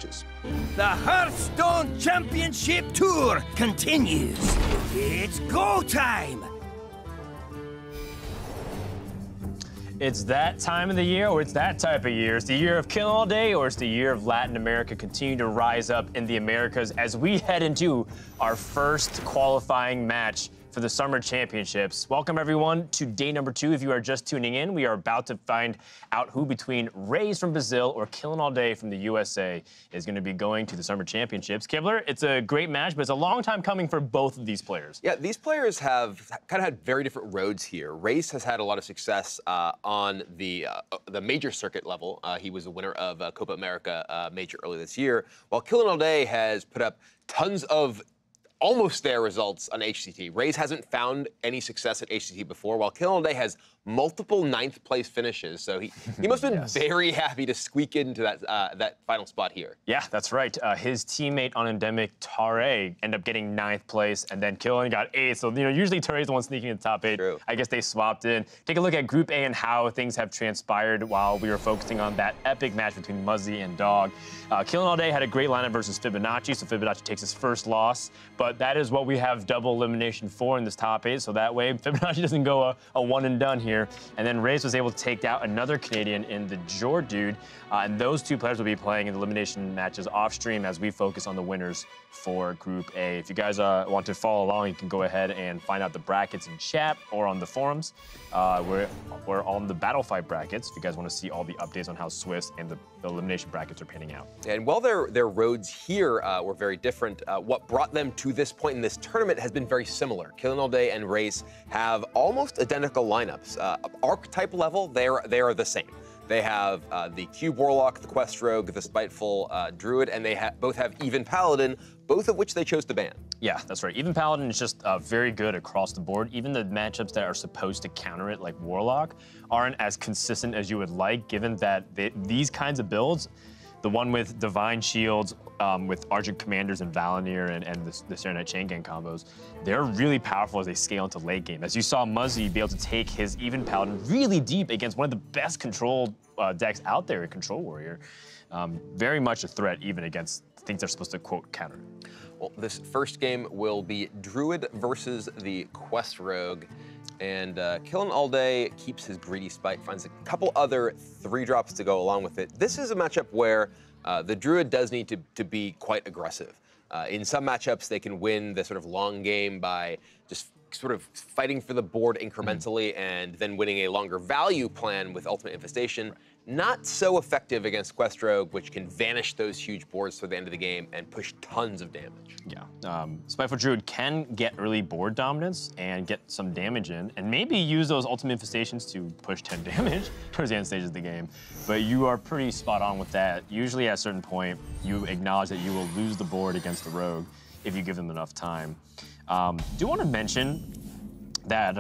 matches. The Hearthstone Championship Tour continues. It's go time! It's that time of the year, or it's that type of year. It's the year of Kill All Day, or it's the year of Latin America continue to rise up in the Americas as we head into our first qualifying match for the Summer Championships. Welcome, everyone, to day number 2. If you are just tuning in, we are about to find out who between Rase from Brazil or killinallday from the USA is going to be going to the Summer Championships. Kibler, it's a great match, but it's a long time coming for both of these players. Yeah, these players have kind of had very different roads here. Rase has had a lot of success on the major circuit level. He was a winner of Copa America major earlier this year, while killinallday has put up tons of almost there results on HCT. Rase hasn't found any success at HCT before, while killinallday has multiple 9th place finishes. So he must have been very happy to squeak into that final spot here. Yeah, that's right. His teammate on Endemic, Tare, ended up getting 9th place, and then Killen got 8th. So, usually Tare's the one sneaking in the top 8. True. I guess they swapped in. Take a look at Group A and how things have transpired while we were focusing on that epic match between Muzzy and Dog. Killinallday had a great lineup versus Fibonacci, so Fibonacci takes his first loss, but that is what we have double elimination for in this top 8, so that way Fibonacci doesn't go a one and done here. And then Rase was able to take out another Canadian in the Jor Dude, and those two players will be playing in the elimination matches off stream as we focus on the winners for Group A. If you guys want to follow along, you can go ahead and find out the brackets in chat or on the forums. We're on the Battle Fight brackets if you guys want to see all the updates on how Swiss and the elimination brackets are panning out. And while their roads here were very different, what brought them to this point in this tournament has been very similar. Killinallday and Rase have almost identical lineups. Archetype level, they are the same. They have the Cube Warlock, the Quest Rogue, the Spiteful Druid, and they both have Even Paladin, both of which they chose to ban. Yeah, that's right. Even Paladin is just very good across the board. Even the matchups that are supposed to counter it, like Warlock, aren't as consistent as you would like, given that these kinds of builds, the one with Divine Shields, with Argent Commanders and Valinir and the Serenite Chain Gang combos, they're really powerful as they scale into late game. As you saw Muzzy be able to take his Even Paladin really deep against one of the best control decks out there, a Control Warrior. Very much a threat even against things they're supposed to, quote, counter. Well, this first game will be Druid versus the Quest Rogue. And killinallday keeps his greedy spite, finds a couple other 3-drops to go along with it. This is a matchup where the Druid does need to be quite aggressive. In some matchups, they can win the sort of long game by just sort of fighting for the board incrementally and then winning a longer value plan with Ultimate Infestation. Not so effective against Quest Rogue, which can vanish those huge boards for the end of the game and push tons of damage. Yeah, Spiteful Druid can get early board dominance and get some damage in, and maybe use those Ultimate Infestations to push 10 damage towards the end stages of the game. But you are pretty spot on with that. Usually at a certain point, you acknowledge that you will lose the board against the Rogue if you give them enough time. Do want to mention that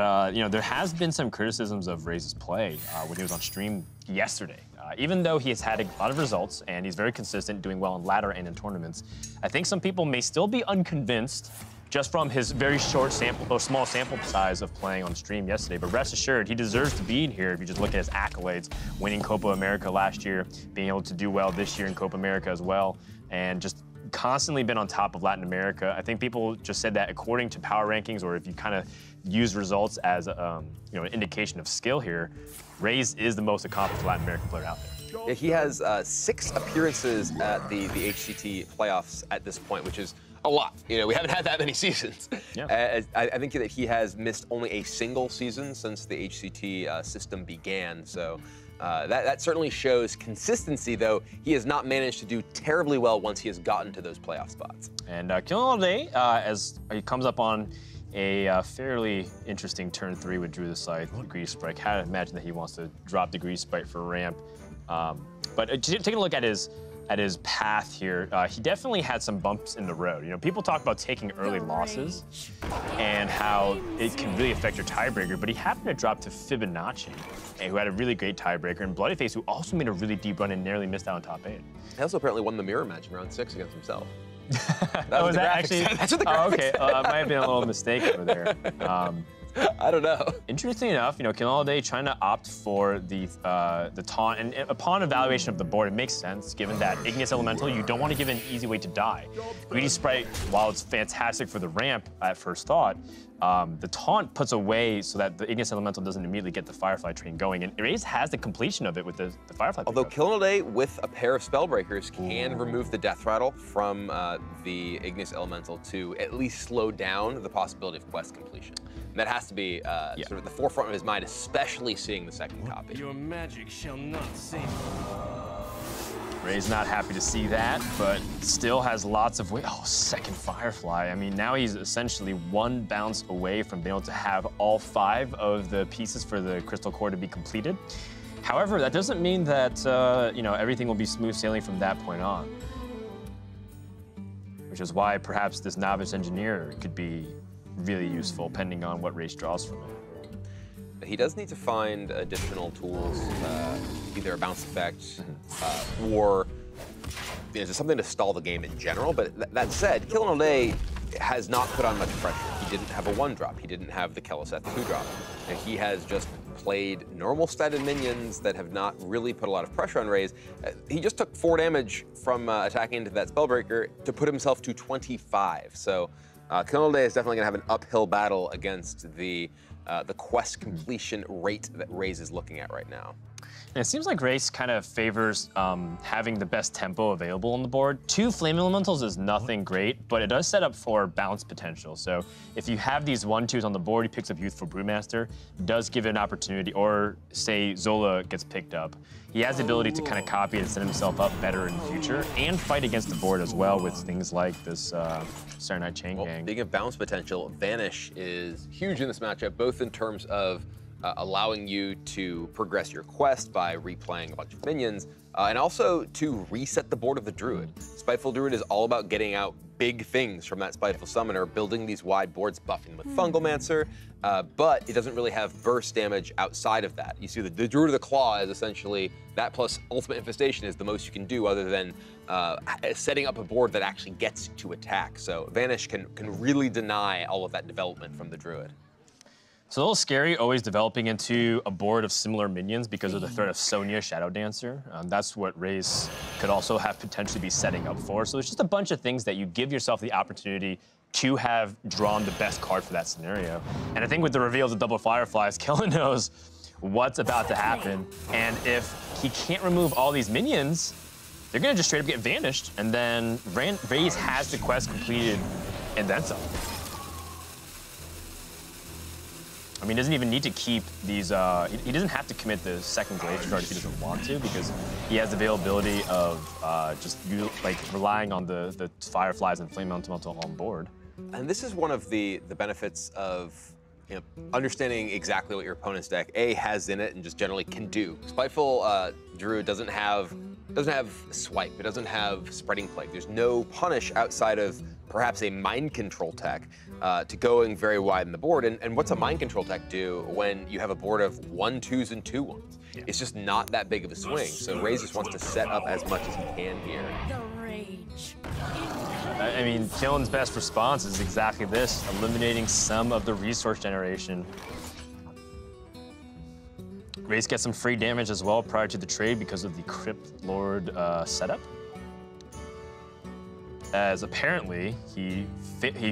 there has been some criticisms of Rase's play when he was on stream yesterday. Even though he has had a lot of results and he's very consistent, doing well in ladder and in tournaments, I think some people may still be unconvinced just from his very short sample or small sample size of playing on stream yesterday. But rest assured, he deserves to be in here if you just look at his accolades, winning Copa America last year, being able to do well this year in Copa America as well, and just constantly been on top of Latin America. I think people just said that according to power rankings, or if you kind of use results as an indication of skill here, Rase is the most accomplished Latin American player out there. Yeah, he has 6 appearances at the HCT playoffs at this point, which is a lot. We haven't had that many seasons. Yeah. I think that he has missed only a single season since the HCT system began. So that certainly shows consistency, though he has not managed to do terribly well once he has gotten to those playoff spots. And killinallday, as he comes up on a fairly interesting turn 3 with Drew the Scythe, Grease Sprite. I had to imagine that he wants to drop the Grease Sprite for ramp. But taking a look at his path here, he definitely had some bumps in the road. People talk about taking early losses and how it can really affect your tiebreaker, but he happened to drop to Fibonacci, who had a really great tiebreaker, and Bloodyface, who also made a really deep run and narrowly missed out on top 8. He also apparently won the mirror match in round 6 against himself. That's what the graphics actually? That's what the Oh, graphics okay. It might have been a little mistake over there. I don't know. Interesting enough, killinallday trying to opt for the taunt, and upon evaluation of the board, it makes sense given that Igneous Elemental, you don't want to give an easy way to die. Greedy Sprite, while it's fantastic for the ramp at first thought, the taunt puts away so that the Igneous Elemental doesn't immediately get the Firefly train going, and Rase has the completion of it with the Firefly. Although killinallday with a pair of Spellbreakers can remove the Death Rattle from the Igneous Elemental to at least slow down the possibility of quest completion. And that has to be sort of at the forefront of his mind, especially seeing the second copy. Your magic shall not save. Ray's not happy to see that, but still has lots of way. Oh, second Firefly. I mean, now he's essentially one bounce away from being able to have all 5 of the pieces for the Crystal Core to be completed. However, that doesn't mean that everything will be smooth sailing from that point on. Which is why perhaps this Novice Engineer could be really useful, depending on what Rase draws from it. He does need to find additional tools, either a bounce effect or just something to stall the game in general. But that said, killinallday has not put on much pressure. He didn't have a 1-drop. He didn't have the Kelliseth 2-drop. And he has just played normal statted minions that have not really put a lot of pressure on Rase. He just took 4 damage from attacking into that Spellbreaker to put himself to 25. So killinallday is definitely going to have an uphill battle against the quest completion rate that Rase is looking at right now. And it seems like Rase kind of favors having the best tempo available on the board. 2 Flame Elementals is nothing great, but it does set up for bounce potential. So if you have these 1/2s on the board, he picks up Youthful Brewmaster, does give it an opportunity, or say Zola gets picked up. He has the ability to kind of copy and set himself up better in the future, and fight against the board as well with things like this Serenite Chain Gang. Speaking of bounce potential, Vanish is huge in this matchup, both in terms of allowing you to progress your quest by replaying a bunch of minions, and also to reset the board of the Druid. Spiteful Druid is all about getting out big things from that Spiteful Summoner, building these wide boards, buffing with Fungalmancer, but it doesn't really have burst damage outside of that. You see, the Druid of the Claw is essentially that plus Ultimate Infestation is the most you can do other than setting up a board that actually gets to attack. So Vanish can really deny all of that development from the Druid. It's a little scary always developing into a board of similar minions because of the threat of Sonya Shadow Dancer. That's what Rase could also have potentially be setting up for. So it's just a bunch of things that you give yourself the opportunity to have drawn the best card for that scenario. And I think with the reveal of the double Fireflies, Kellen knows what's about to happen. And if he can't remove all these minions, they're gonna just straight up get vanished. And then Rase has the quest completed and then some. I mean, he doesn't even need to keep these, he doesn't have to commit the second Glacier Guard if he doesn't want to, because he has the availability of relying on the Fireflies and Flame Elemental on board. And this is one of the benefits of understanding exactly what your opponent's deck has in it and just generally can do. Spiteful Druid doesn't have Swipe, it doesn't have Spreading Plague. There's no punish outside of perhaps a Mind Control tech to going very wide in the board. And what's a Mind Control tech do when you have a board of 1/2s and 2/1s? Yeah. It's just not that big of a swing. So Rase just wants to set up as much as he can here. The rage. I mean, Killen's best response is exactly this, eliminating some of the resource generation. Rase gets some free damage as well prior to the trade because of the Crypt Lord setup. As apparently he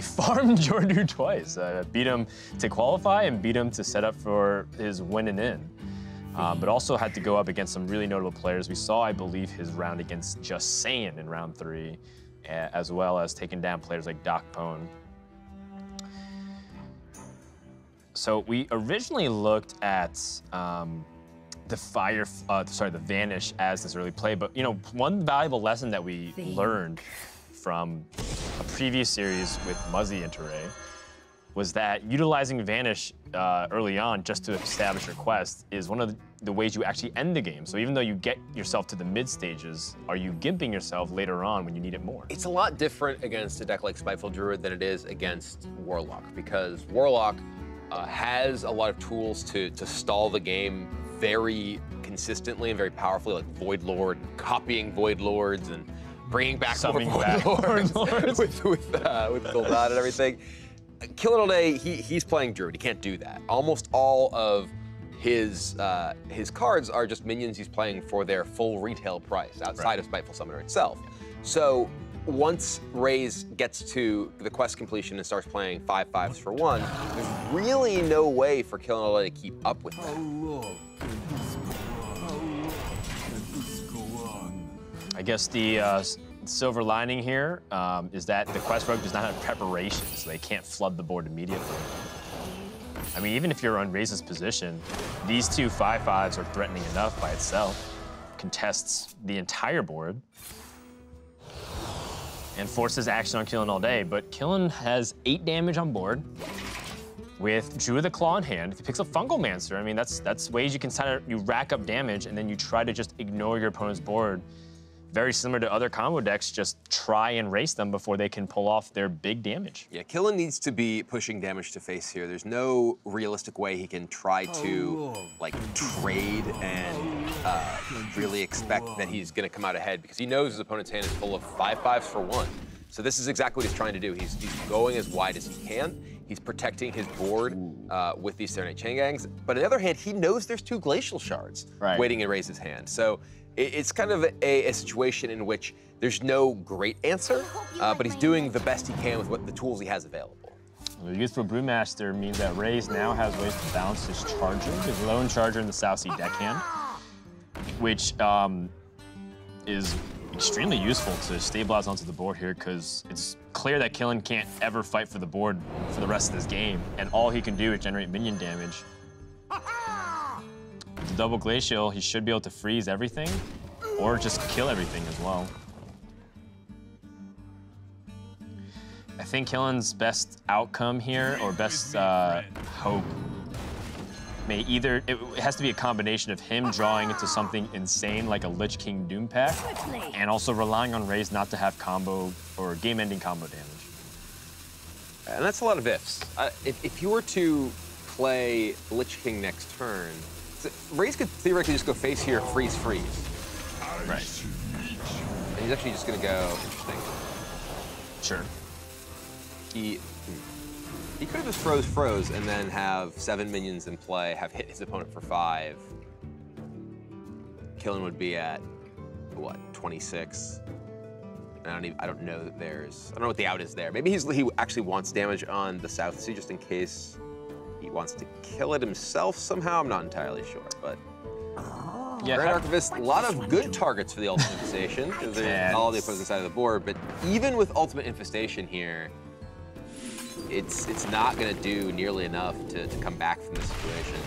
farmed Jordu twice, beat him to qualify and beat him to set up for his win and in. But also had to go up against some really notable players. We saw, I believe, his round against Just Saiyan in round 3, as well as taking down players like Doc Pone. So we originally looked at the Vanish as this early play, but one valuable lesson that we learned from a previous series with Muzzy into Ray was that utilizing Vanish early on just to establish your quest is one of the ways you actually end the game. So even though you get yourself to the mid stages, are you gimping yourself later on when you need it more? It's a lot different against a deck like Spiteful Druid than it is against Warlock, because Warlock has a lot of tools to stall the game very consistently and very powerfully, like Void Lord, copying Void Lords, and bringing back more Void Lords with Gul'dan and everything. killinallday, he's playing Druid. He can't do that. Almost all of his cards are just minions he's playing for their full retail price outside of Spiteful Summoner itself. So once Rase gets to the quest completion and starts playing 5/5s for 1, there's really no way for killinallday to keep up with that. I guess the silver lining here is that the quest rogue does not have preparation, so they can't flood the board immediately. I mean, even if you're on Rase's position, these two 5/5s are threatening enough by itself. Contests the entire board and forces action on killinallday, but Killin has 8 damage on board with Druid of the Claw in hand. If he picks up Fungalmancer, I mean, that's ways you can you rack up damage and then you try to just ignore your opponent's board. Very similar to other combo decks, just try and race them before they can pull off their big damage. Yeah, Killin needs to be pushing damage to face here. There's no realistic way he can try to like trade and really expect that he's gonna come out ahead because he knows his opponent's hand is full of 5/5s for 1. So this is exactly what he's trying to do. He's going as wide as he can. He's protecting his board with these Serenade Chain Gangs. But on the other hand, he knows there's 2 Glacial Shards waiting in Rase's hand. So it's kind of a situation in which there's no great answer, but he's doing the best he can with what the tools he has available. The Youthful Brewmaster means that Rase now has ways to balance his Charger, his lone Charger in the South Sea deckhand, which is extremely useful to stabilize onto the board here because it's clear that Killin can't ever fight for the board for the rest of this game, and all he can do is generate minion damage. With the double Glacial, he should be able to freeze everything or just kill everything as well. I think Killin's best outcome here, or best hope, it has to be a combination of him drawing into something insane like a Lich King Doom pack, and also relying on Rase not to have combo or game-ending combo damage. And that's a lot of ifs. If you were to play Lich King next turn, Rase could theoretically just go face here, freeze. Right. And he's actually just gonna go, interesting. Sure. He could have just froze, and then have 7 minions in play, have hit his opponent for 5. Killin would be at, what, 26? I don't know that I don't know what the out is there. Maybe he actually wants damage on the South Sea just in case he wants to kill it himself somehow. I'm not entirely sure, but. Yeah, Grand Archivist, a lot of good targets for the Ultimate Infestation, because they're all the opposing side of the board, but even with Ultimate Infestation here, it's not going to do nearly enough to come back from this situation.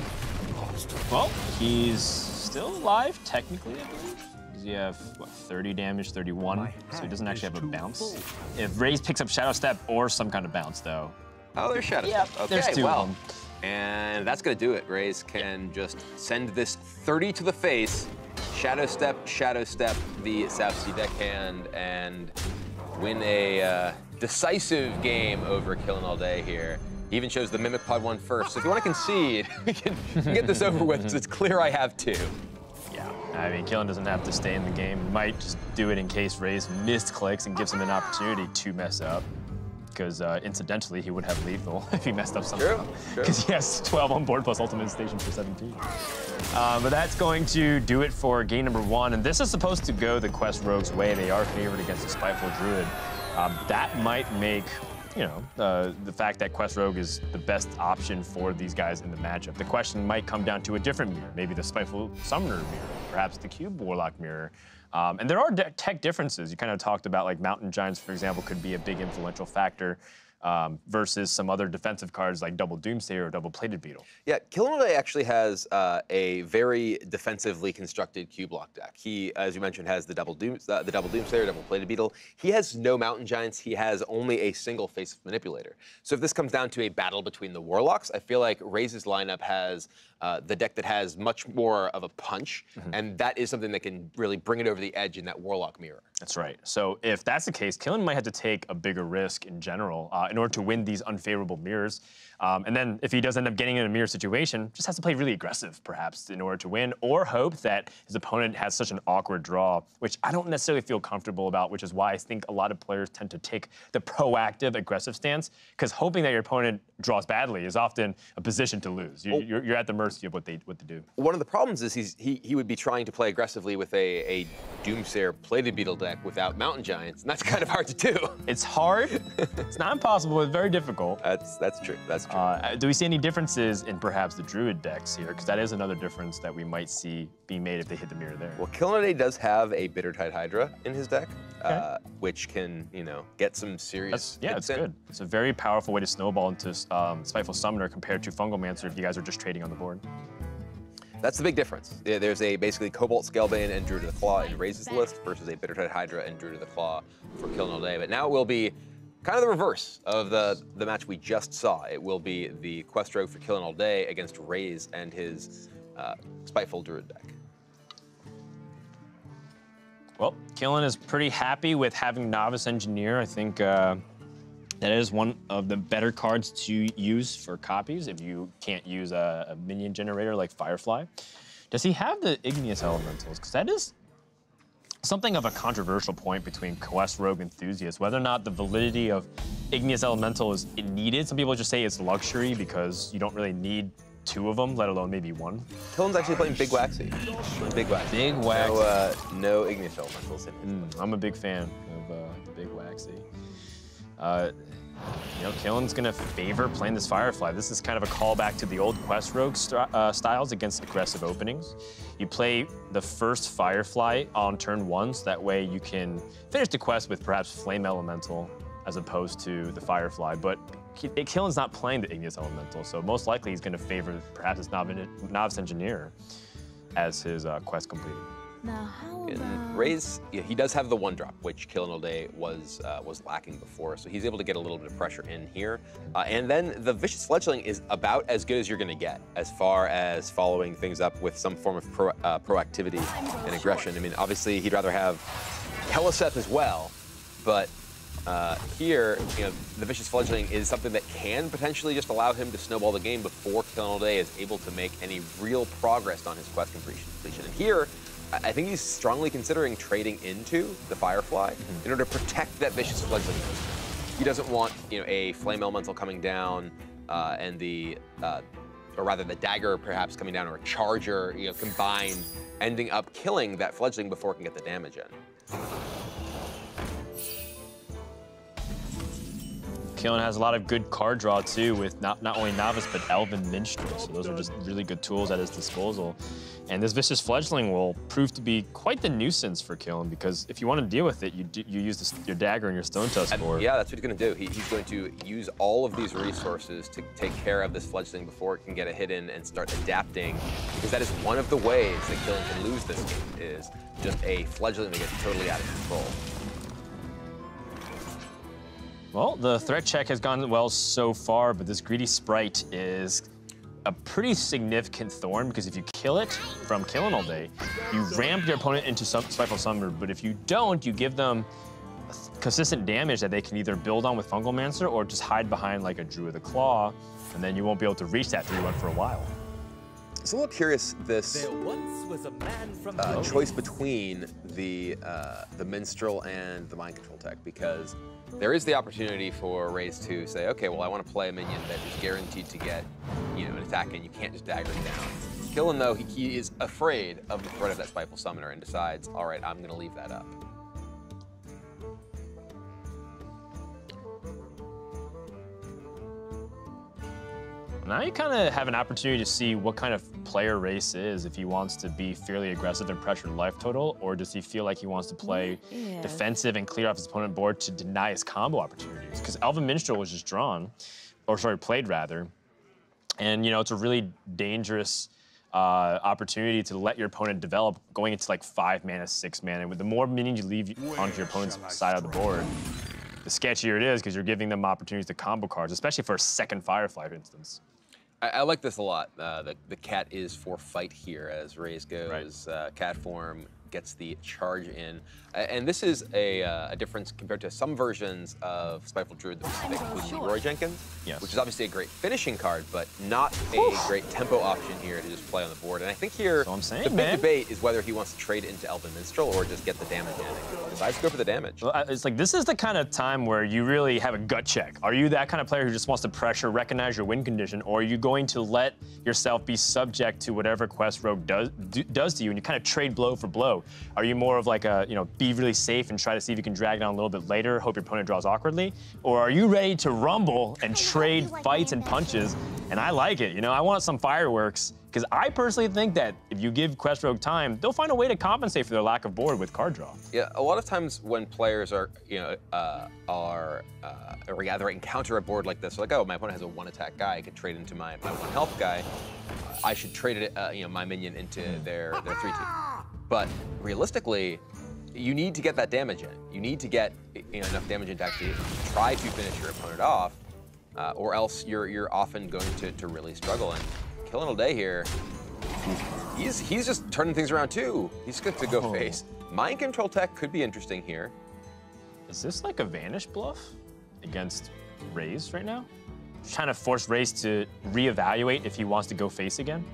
Well, he's still alive, technically, I believe. Does he have, what, 30 damage, 31? So he doesn't actually have a bounce. If Rase picks up Shadow Step or some kind of bounce, though. Oh, there's Shadow Step. Okay, there's 2 of them. And that's going to do it. Rase can just send this 30 to the face, Shadow Step the South Sea deckhand, and win a decisive game over killinallday here. He even chose the Mimic Pod 1 first. So if you want to concede, we can get this over with, because it's clear I have 2. Yeah, I mean, Killin doesn't have to stay in the game. He might just do it in case Rase missed clicks and gives him an opportunity to mess up. Because incidentally, he would have lethal if he messed up somehow. Because he has 12 on board plus Ultimate Station for 17. But that's going to do it for game number 1. And this is supposed to go the Quest Rogue's way. They are favored against the Spiteful Druid. That might make, the fact that Quest Rogue is the best option for these guys in the matchup. The question might come down to a different mirror, maybe the Spiteful Summoner mirror, perhaps the Cube Warlock mirror. And there are tech differences. You kind of talked about, like, Mountain Giants, for example, could be a big influential factor versus some other defensive cards like Double Doomsayer or Double Plated Beetle. Yeah, killinallday actually has a very defensively constructed Cube Block deck. He, as you mentioned, has the Double Doomsayer, Double Plated Beetle. He has no Mountain Giants. He has only a single Face Manipulator. So if this comes down to a battle between the Warlocks, I feel like Rase's lineup has the deck that has much more of a punch, and that is something that can really bring it over the edge in that Warlock mirror. That's right. So if that's the case, Killin might have to take a bigger risk in general. in order to win these unfavorable mirrors. And then if he does end up getting in a mirror situation, just has to play really aggressive, perhaps, in order to win, or hope that his opponent has such an awkward draw, which I don't necessarily feel comfortable about, which is why I think a lot of players tend to take the proactive, aggressive stance, because hoping that your opponent draws badly is often a position to lose. You're at the mercy of what they do. One of the problems is he would be trying to play aggressively with a Doomsayer plated beetle deck without mountain giants, and that's kind of hard to do. It's hard. It's not impossible. It's very difficult. That's true. That's true. Do we see any differences in perhaps the Druid decks here? Because that is another difference that we might see being made if they hit the mirror there. Well, killinallday does have a Bittertide Hydra in his deck, which can, get some serious it's good. It's a very powerful way to snowball into Spiteful Summoner compared to Fungalmancer if you guys are just trading on the board. That's the big difference. There's basically Cobalt Scalebane and Druid of the Claw in Rase's list versus a Bittertide Hydra and Druid of the Claw for killinallday. But now it will be kind of the reverse of the match we just saw. It will be the Quest Rogue for killinallday against Rase and his Spiteful Druid deck. Well, Killin is pretty happy with having Novice Engineer. I think that is one of the better cards to use for copies if you can't use a minion generator like Firefly. Does he have the Igneous Elementals? Because that is something of a controversial point between Quest Rogue enthusiasts, whether or not the validity of Igneous Elemental is needed. Some people just say it's luxury because you don't really need 2 of them, let alone maybe 1. Killin's actually playing Big Waxy. Big Waxy. Big Waxy. No Igneous Elementals in his I'm a big fan of the Big Waxy. Killin's gonna favor playing this Firefly. This is kind of a callback to the old Quest Rogue styles against aggressive openings. You play the first Firefly on turn 1, so that way you can finish the quest with perhaps Flame Elemental as opposed to the Firefly. But Killin's not playing the Igneous Elemental, so most likely he's gonna favor perhaps his Novice Engineer as his quest completed. Now, how In about... Rase, he does have the 1-drop, which killinallday was lacking before, so he's able to get a little bit of pressure in here. And then the Vicious Fledgling is about as good as you're going to get as far as following things up with some form of proactivity and aggression. I mean, obviously, he'd rather have Keleseth as well, but here, the Vicious Fledgling is something that can potentially just allow him to snowball the game before killinallday is able to make any real progress on his quest completion. And here, I think he's strongly considering trading into the Firefly in order to protect that Vicious Fledgling. He doesn't want, a Flame Elemental coming down and or rather the Dagger perhaps coming down, or a Charger, combined, ending up killing that Fledgling before it can get the damage in. Killin has a lot of good card draw too, with not only Novice but Elven Minstrel. So those are just really good tools at his disposal. And this Vicious Fledgling will prove to be quite the nuisance for Killin, because if you want to deal with it, you use your Dagger and your Stone Tusk for it. Yeah, that's what he's going to do. He's going to use all of these resources to take care of this Fledgling before it can get a hit in and start adapting, because that is one of the ways that Killin can lose this game, is just a Fledgling that gets totally out of control. Well, the threat check has gone well so far, but this Greedy Sprite is a pretty significant thorn, because if you kill it from killinallday, you ramp your opponent into Spiteful Summoner, but if you don't, you give them consistent damage that they can either build on with Fungalmancer or just hide behind like a Druid of the Claw, and then you won't be able to reach that 3-1 for a while. It's a little curious, this There once was a man from choice between the Minstrel and the Mind Control tech, because there is the opportunity for Rase to say, okay, well, I want to play a minion that is guaranteed to get, an attack, and you can't just dagger it down. Killin, though, he is afraid of the threat of that Spiteful Summoner and decides, all right, I'm going to leave that up. Now you kind of have an opportunity to see what kind of player Rase is, if he wants to be fairly aggressive and pressure life total, or does he feel like he wants to play defensive and clear off his opponent board to deny his combo opportunities? Because Elven Minstrel was just played rather. And it's a really dangerous opportunity to let your opponent develop going into like 5 mana, 6 mana. With the more minions you leave onto your opponent's side of the board, the sketchier it is, because you're giving them opportunities to combo cards, especially for a second Firefly, for instance. I like this a lot. The cat is for fight here as Rase goes. Cat form, gets the charge in. And this is a difference compared to some versions of Spiteful Druid that include Leroy Jenkins, which is obviously a great finishing card, but not a great tempo option here to just play on the board. And I think here, the big debate is whether he wants to trade into Elven Minstrel or just get the damage in. He decides to go for the damage. Well, it's like, this is the kind of time where you really have a gut check. Are you that kind of player who just wants to pressure, recognize your win condition, or are you going to let yourself be subject to whatever Quest Rogue does to you, and you kind of trade blow for blow? Are you more of like a, be really safe and try to see if you can drag it on a little bit later, hope your opponent draws awkwardly? Or are you ready to rumble and trade fights and punches? And I like it, I want some fireworks, because I personally think that if you give Quest Rogue time, they'll find a way to compensate for their lack of board with card draw. Yeah, a lot of times when players are, or either encounter a board like this, like, oh, my opponent has a 1-attack guy, I could trade into my 1-health guy. I should trade it, my minion into their 3/2. But realistically, you need to get that damage in. You need to get enough damage in to actually try to finish your opponent off, or else you're often going to really struggle. And killinallday here, he's just turning things around too. He's good to go face. Mind Control tech could be interesting here. Is this like a Vanish bluff against Rase right now? Just trying to force Rase to reevaluate if he wants to go face again?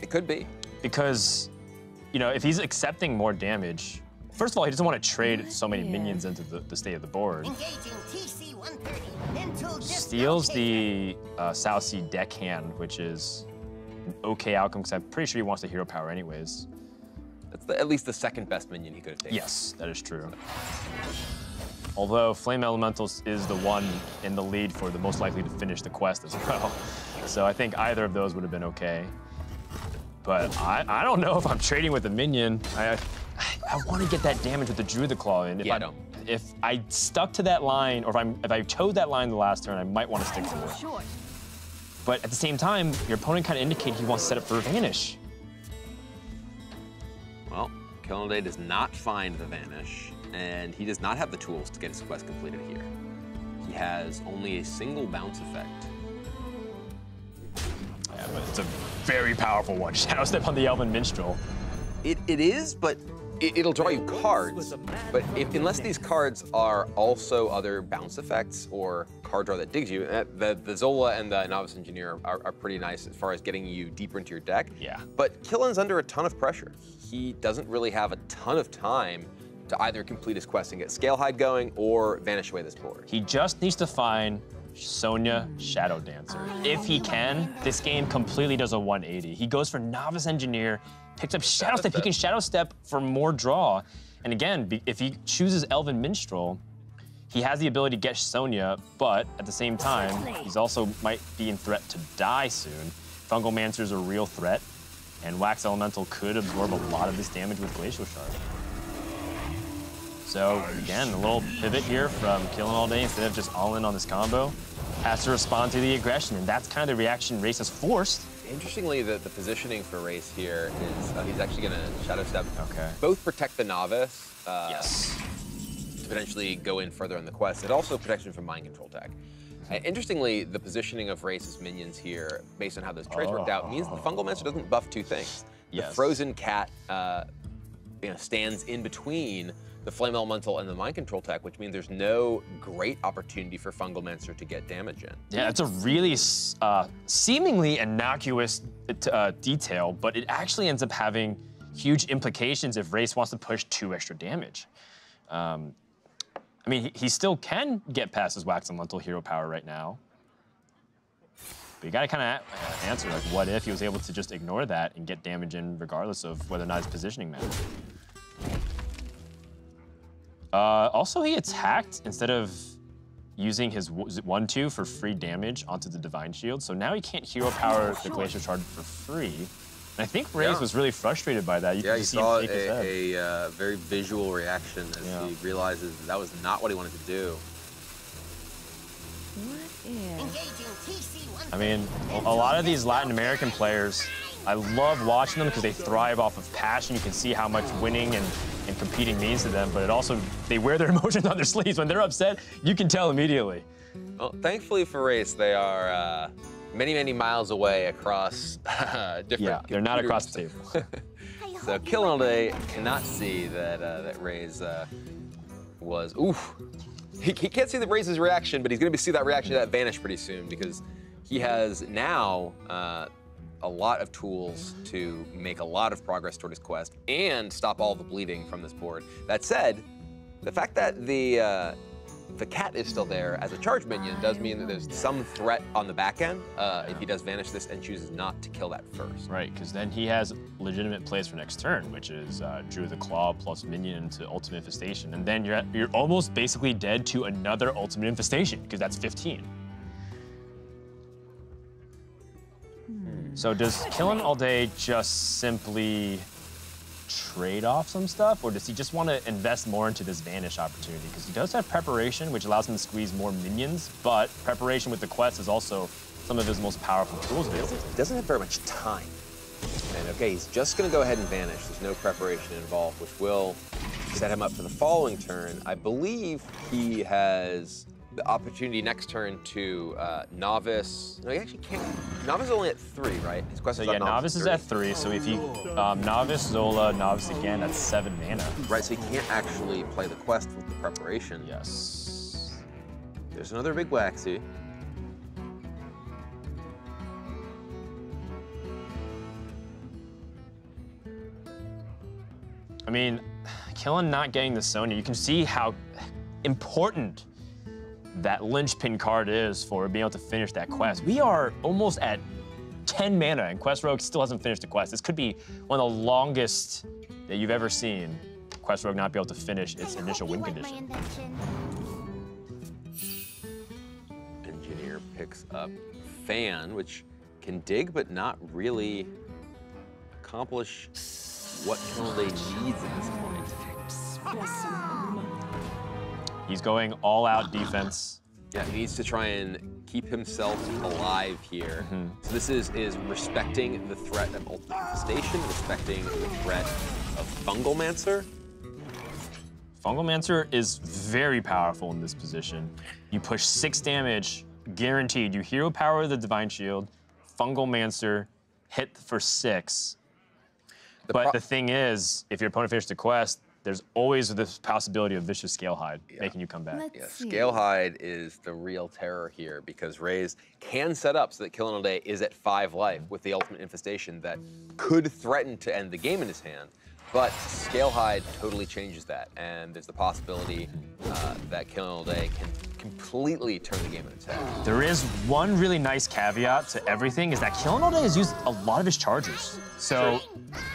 It could be. Because, if he's accepting more damage, first of all, he doesn't want to trade so many minions into the state of the board. Steals the South Sea deckhand, which is an okay outcome, because I'm pretty sure he wants the hero power anyways. That's at least the second best minion he could have taken. Yes, that is true. Although Flame Elementals is the one in the lead for the most likely to finish the quest as well. So I think either of those would have been okay. But I don't know if I'm trading with a minion. I want to get that damage with the Druid the Claw in. If I stuck to that line, or if I chose that line the last turn, I might want to stick to it. But at the same time, your opponent kind of indicated he wants to set up for a Vanish. Well, killinallday does not find the Vanish, and he does not have the tools to get his quest completed here. He has only a single bounce effect. Yeah, but it's a very powerful one. Shadow Step on the Elven Minstrel. It is, but it'll draw you cards. But unless these cards are also other bounce effects or card draw that digs you, the Zola and the Novice Engineer are pretty nice as far as getting you deeper into your deck. Yeah. But Killen's under a ton of pressure. He doesn't really have a ton of time to either complete his quest and get Scalehide going or vanish away this board. He just needs to find Sonya Shadow Dancer. If he can, this game completely does a 180. He goes for Novice Engineer, picks up Shadow Step. He can Shadow Step for more draw. And again, if he chooses Elven Minstrel, he has the ability to get Sonya, but at the same time, he's also might be in threat to die soon. Fungal Mancer's a real threat, and Wax Elemental could absorb a lot of this damage with Glacial Shard. So again, a little pivot here from killinallday instead of just all in on this combo. Has to respond to the aggression, and that's kind of the reaction Rase has forced. Interestingly, the positioning for Rase here is he's actually going to Shadow Step. Okay. Both protect the Novice. Yes. To potentially go in further in the quest. It also protects him from Mind Control tech. Interestingly, the positioning of Rase's minions here, based on how those trades worked out, means the Fungal Mancer doesn't buff two things. The Frozen Cat stands in between the Flame Elemental and the Mind Control tech, which means there's no great opportunity for Fungal Mancer to get damage in. Yeah, it's a really seemingly innocuous detail, but it actually ends up having huge implications if Rase wants to push 2 extra damage. I mean, he still can get past his Wax Elemental hero power right now. But you gotta kind of answer, like, what if he was able to just ignore that and get damage in regardless of whether or not his positioning mattered? Also, he attacked instead of using his 1/2 for free damage onto the Divine Shield, so now he can't hero power the Glacial Shard for free. And I think Rase was really frustrated by that. You he saw a very visual reaction as he realizes that was not what he wanted to do. I mean, a lot of these Latin American players, I love watching them because they thrive off of passion. You can see how much winning and competing means to them, but it also, they wear their emotions on their sleeves. When they're upset, you can tell immediately. Well, thankfully for Rase, they are many, many miles away across different they're not across the table. So killinallday cannot see that that Rase was, oof. He can't see the Rase's reaction, but he's gonna see that reaction to that vanish pretty soon because he has now a lot of tools to make a lot of progress toward his quest and stop all the bleeding from this board. That said, the fact that the cat is still there as a charge minion does mean that there's some threat on the back end if he does vanish this and chooses not to kill that first. Right, because then he has legitimate plays for next turn, which is Druid the Claw plus minion to Ultimate Infestation, and then you're almost basically dead to another Ultimate Infestation because that's 15. So does killinallday just simply trade off some stuff, or does he just want to invest more into this vanish opportunity? Because he does have preparation, which allows him to squeeze more minions, but preparation with the quest is also some of his most powerful tools available. He doesn't have very much time. And okay, he's just gonna go ahead and vanish. There's no preparation involved, which will set him up for the following turn. I believe he has the opportunity next turn to Novice. No, he actually can't. Novice is only at 3, right? His quest So is yeah, on Novice is at 3, so if you Novice, Zola, Novice again, that's 7 mana. Right, so he can't actually play the quest with the preparation. Yes. There's another big Waxy. I mean, Killen not getting the Sonya, you can see how important that linchpin card is for being able to finish that quest. We are almost at 10 mana, and Quest Rogue still hasn't finished the quest. This could be one of the longest that you've ever seen Quest Rogue not be able to finish its initial win condition. Engineer picks up Fan, which can dig, but not really accomplish what killinallday needs at this point. He's going all out defense. Yeah, he needs to try and keep himself alive here. So this is respecting the threat of Ultimate Infestation, respecting the threat of Fungalmancer. Fungalmancer is very powerful in this position. You push 6 damage, guaranteed. You hero power the Divine Shield, Fungalmancer, hit for 6. But the thing is, if your opponent finishes the quest, there's always this possibility of Vicious Scalehide making you come back. Yeah, Scalehide is the real terror here because Rase can set up so that killinallday is at 5 life with the Ultimate Infestation that could threaten to end the game in his hand. But Scalehide totally changes that, and there's the possibility that killinallday can completely turn the game in its head. There is one really nice caveat to everything, is that killinallday has used a lot of his chargers. So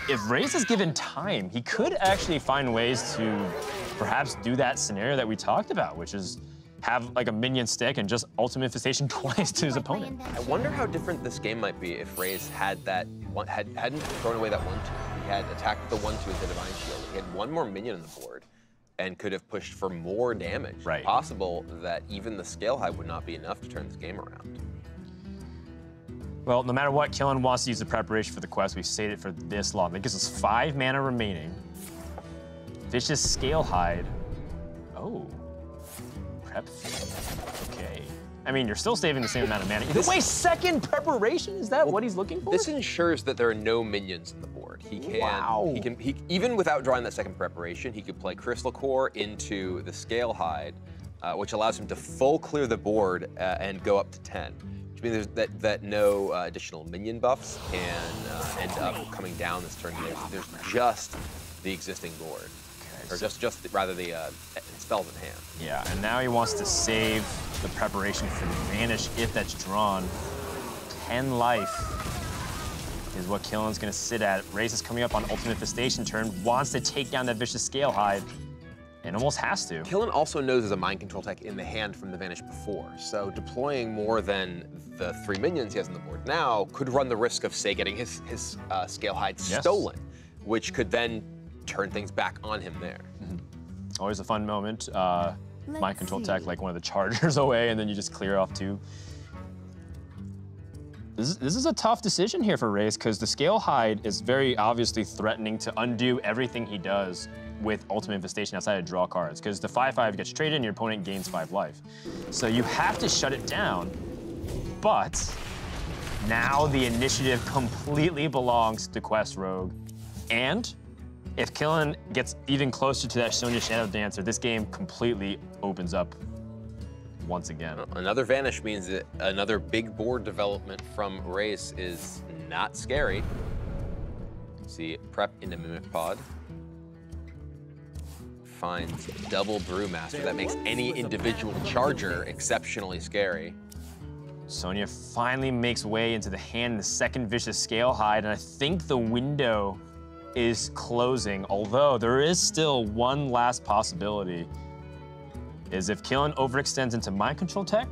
if Rase is given time, he could actually find ways to perhaps do that scenario that we talked about, which is have like a minion stick and just Ultimate Infestation twice to his opponent. I wonder how different this game might be if Rase had that hadn't thrown away that 1/2. He had attacked the 1/2 with the Divine Shield. He had one more minion on the board and could have pushed for more damage. Right. Possible that even the Scalehide would not be enough to turn this game around. Well, no matter what, Killen wants to use the preparation for the quest. We've saved it for this long. That gives us 5 mana remaining. Vicious Scalehide. Oh. Prep. Okay. I mean, you're still saving the same amount of mana. Either way, 2nd preparation? Is that what he's looking for? This ensures that there are no minions on the board. He can, he even without drawing that 2nd preparation, he could play Crystal Core into the Scalehide, which allows him to full clear the board and go up to 10. Which means that no additional minion buffs can end up coming down this turn. There's just the existing board. Or rather the spells in hand. Yeah, and now he wants to save the preparation for the Vanish if that's drawn. 10 life is what Killen's gonna sit at. Rase is coming up on Ultimate Infestation turn, wants to take down that Vicious Scalehide, and almost has to. Killen also knows there's a Mind Control tech in the hand from the Vanish before, so deploying more than the 3 minions he has on the board now could run the risk of, say, getting his Scalehide stolen, which could then turn things back on him there. Always a fun moment. Mind Control tech, like one of the chargers away, and then you just clear off 2. This is a tough decision here for Rase, because the Scalehide is very obviously threatening to undo everything he does with Ultimate Infestation outside of draw cards, because the 5/5 gets traded and your opponent gains 5 life. So you have to shut it down, but now the initiative completely belongs to Quest Rogue, And if Killen gets even closer to that Sonya Shadow Dancer, this game completely opens up once again. Another Vanish means that another big board development from Rase is not scary. See, prep into Mimic Pod. Finds double Brewmaster. That makes any individual charger exceptionally scary. Sonya finally makes way into the hand, the second Vicious Scale Hide, and I think the window is closing, although there is still one last possibility, is if Killen overextends into Mind Control tech.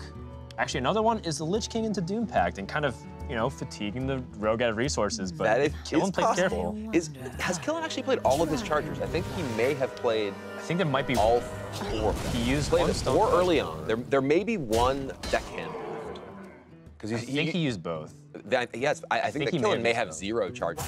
Actually, another one is the Lich King into Doom Pact and kind of, you know, fatiguing the rogue out of resources, but that if Killen plays possible. careful. Has Killen actually played all of his chargers? I think he may have played I think there might be all 4. He used played one it stone 4 first. early on. There may be one deckhand left. Because I think he used both. Yes, I think that he may Killen have may used have both. 0 charges.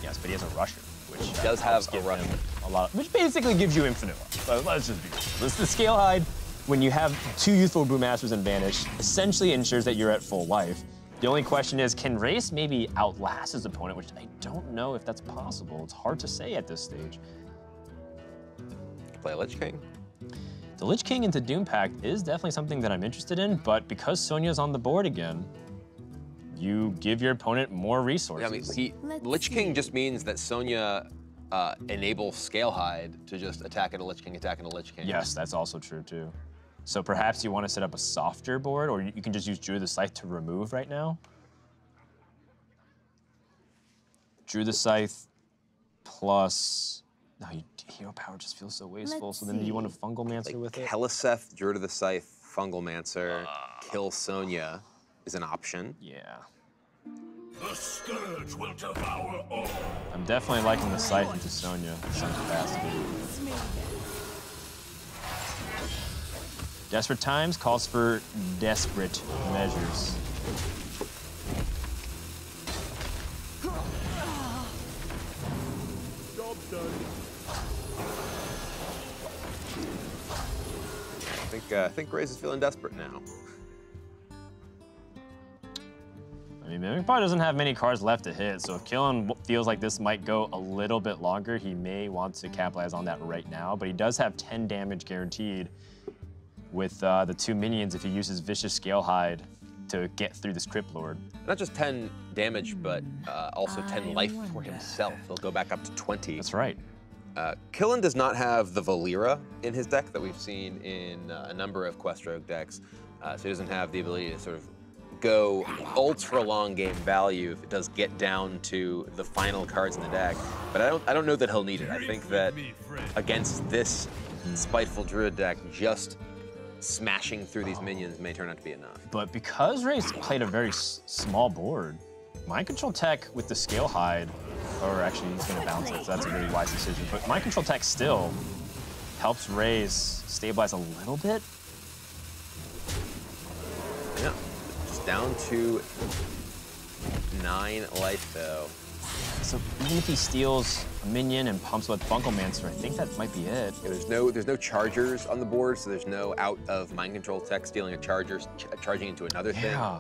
Yes, but he has a Rusher, which does helps have a give Rusher. him a lot, which basically gives you infinite life. But let's just be honest. The Scale Hide, when you have 2 Youthful Brewmasters and Vanish, essentially ensures that you're at full life. The only question is, can Rase maybe outlast his opponent, which I don't know if that's possible. It's hard to say at this stage. Play Lich King. The Lich King into Doom Pact is definitely something that I'm interested in, but because Sonya's on the board again, you give your opponent more resources. Yeah, I mean, Lich King just means that Sonya enables Scale Hide to just attack at a Lich King, attack at a Lich King. Yes, that's also true too. So perhaps you want to set up a softer board, or you can just use Drew the Scythe to remove right now. Drew the Scythe plus... No, Hero Power just feels so wasteful, so then do you want to Fungal Mancer with it? Keleseth, Druid of the Scythe, Fungal Mancer, kill Sonya is an option. Yeah. The scourge will devour all. I'm definitely liking the Scythe into Sonya in some capacity. Desperate times calls for desperate measures. Job done. I think Rase is feeling desperate now. I mean, Mimic Pod doesn't have many cards left to hit, so if Killen feels like this might go a little bit longer, he may want to capitalize on that right now, but he does have 10 damage guaranteed with the 2 minions if he uses Vicious Scale Hide to get through this Crypt Lord. Not just 10 damage, but also 10 life for himself. He'll go back up to 20. That's right. Killen does not have the Valera in his deck that we've seen in a number of Quest Rogue decks, so he doesn't have the ability to sort of go ultra long game value if it does get down to the final cards in the deck. But I don't know that he'll need it. I think that against this Spiteful Druid deck, just smashing through these minions may turn out to be enough. But because Rase played a very small board, Mind Control Tech with the Scale Hide, or actually he's gonna bounce it, so that's a really wise decision. But Mind Control Tech still helps Rase stabilize a little bit. Yeah, just down to 9 life though. So even if he steals a minion and pumps with Fungal Mancer, I think that might be it. Yeah, there's no chargers on the board, so there's no out of Mind Control Tech stealing a charger, charging into another thing. Yeah.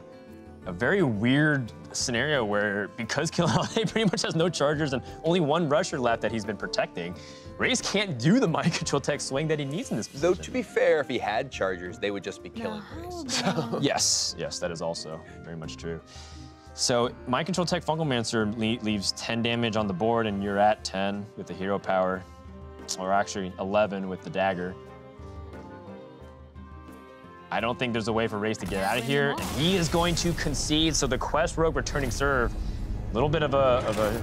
A very weird scenario where, because killinallday pretty much has no chargers and only 1 rusher left that he's been protecting, Rase can't do the Mind Control Tech swing that he needs in this position. Though to be fair, if he had chargers, they would just be killing Rase. So. Yes, that is also very much true. So Mind Control Tech Fungal Mancer leaves 10 damage on the board, and you're at 10 with the hero power, or actually 11 with the dagger. I don't think there's a way for Rase to get out of here, and he is going to concede. So the Quest Rogue returning serve, a little bit of a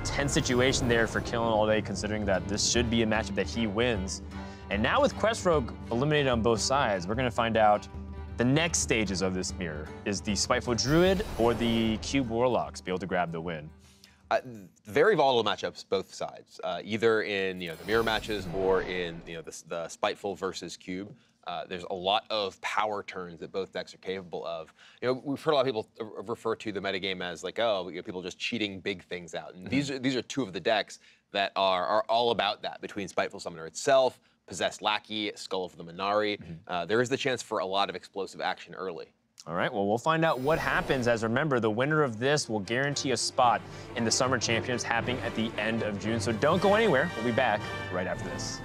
tense situation there for killinallday, considering that this should be a matchup that he wins. And now with Quest Rogue eliminated on both sides, we're going to find out the next stages of this mirror. Is the Spiteful Druid or the Cube Warlocks be able to grab the win? Very volatile matchups, both sides. Either in the mirror matches or in the Spiteful versus Cube. There's a lot of power turns that both decks are capable of. We've heard a lot of people refer to the metagame as like, oh, people just cheating big things out. And these are 2 of the decks that are all about that, between Spiteful Summoner itself, Possessed Lackey, Skull of the Minari. There is the chance for a lot of explosive action early. All right, well, we'll find out what happens, as remember, the winner of this will guarantee a spot in the Summer Championships happening at the end of June. So don't go anywhere. We'll be back right after this.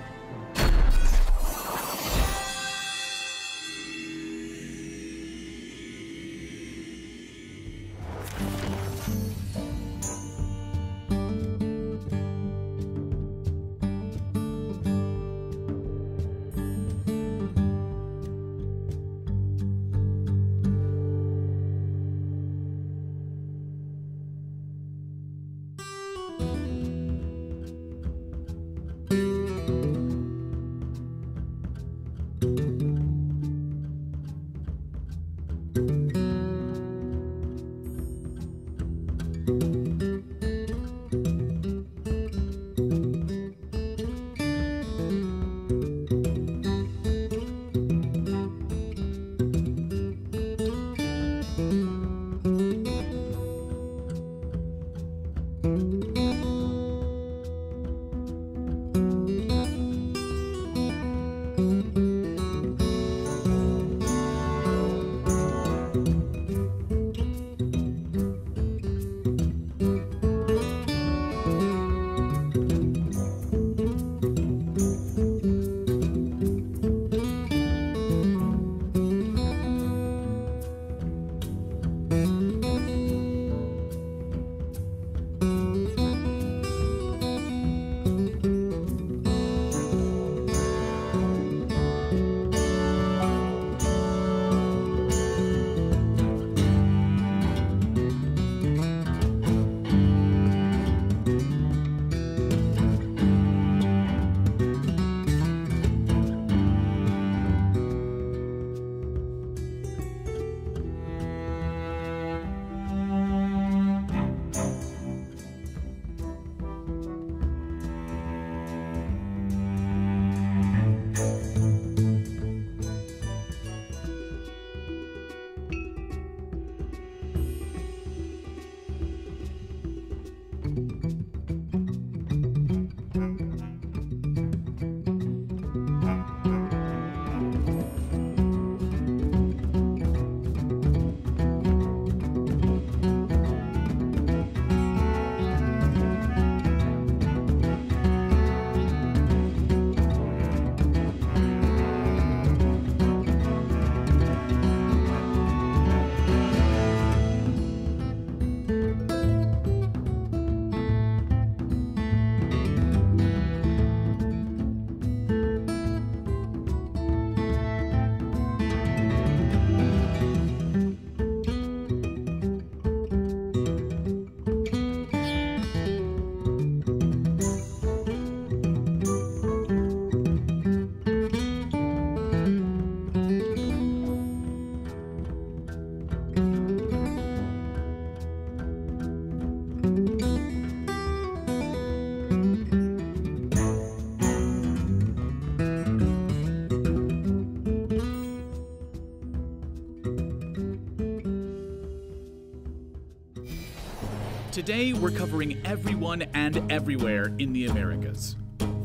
Today, we're covering everyone and everywhere in the Americas.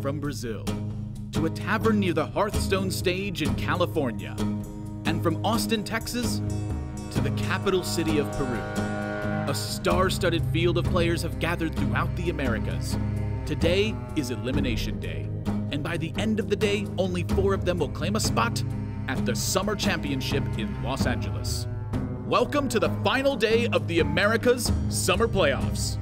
From Brazil, to a tavern near the Hearthstone stage in California, and from Austin, Texas, to the capital city of Peru. A star-studded field of players have gathered throughout the Americas. Today is Elimination Day, and by the end of the day, only 4 of them will claim a spot at the Summer Championship in Los Angeles. Welcome to the final day of the Americas Summer Playoffs.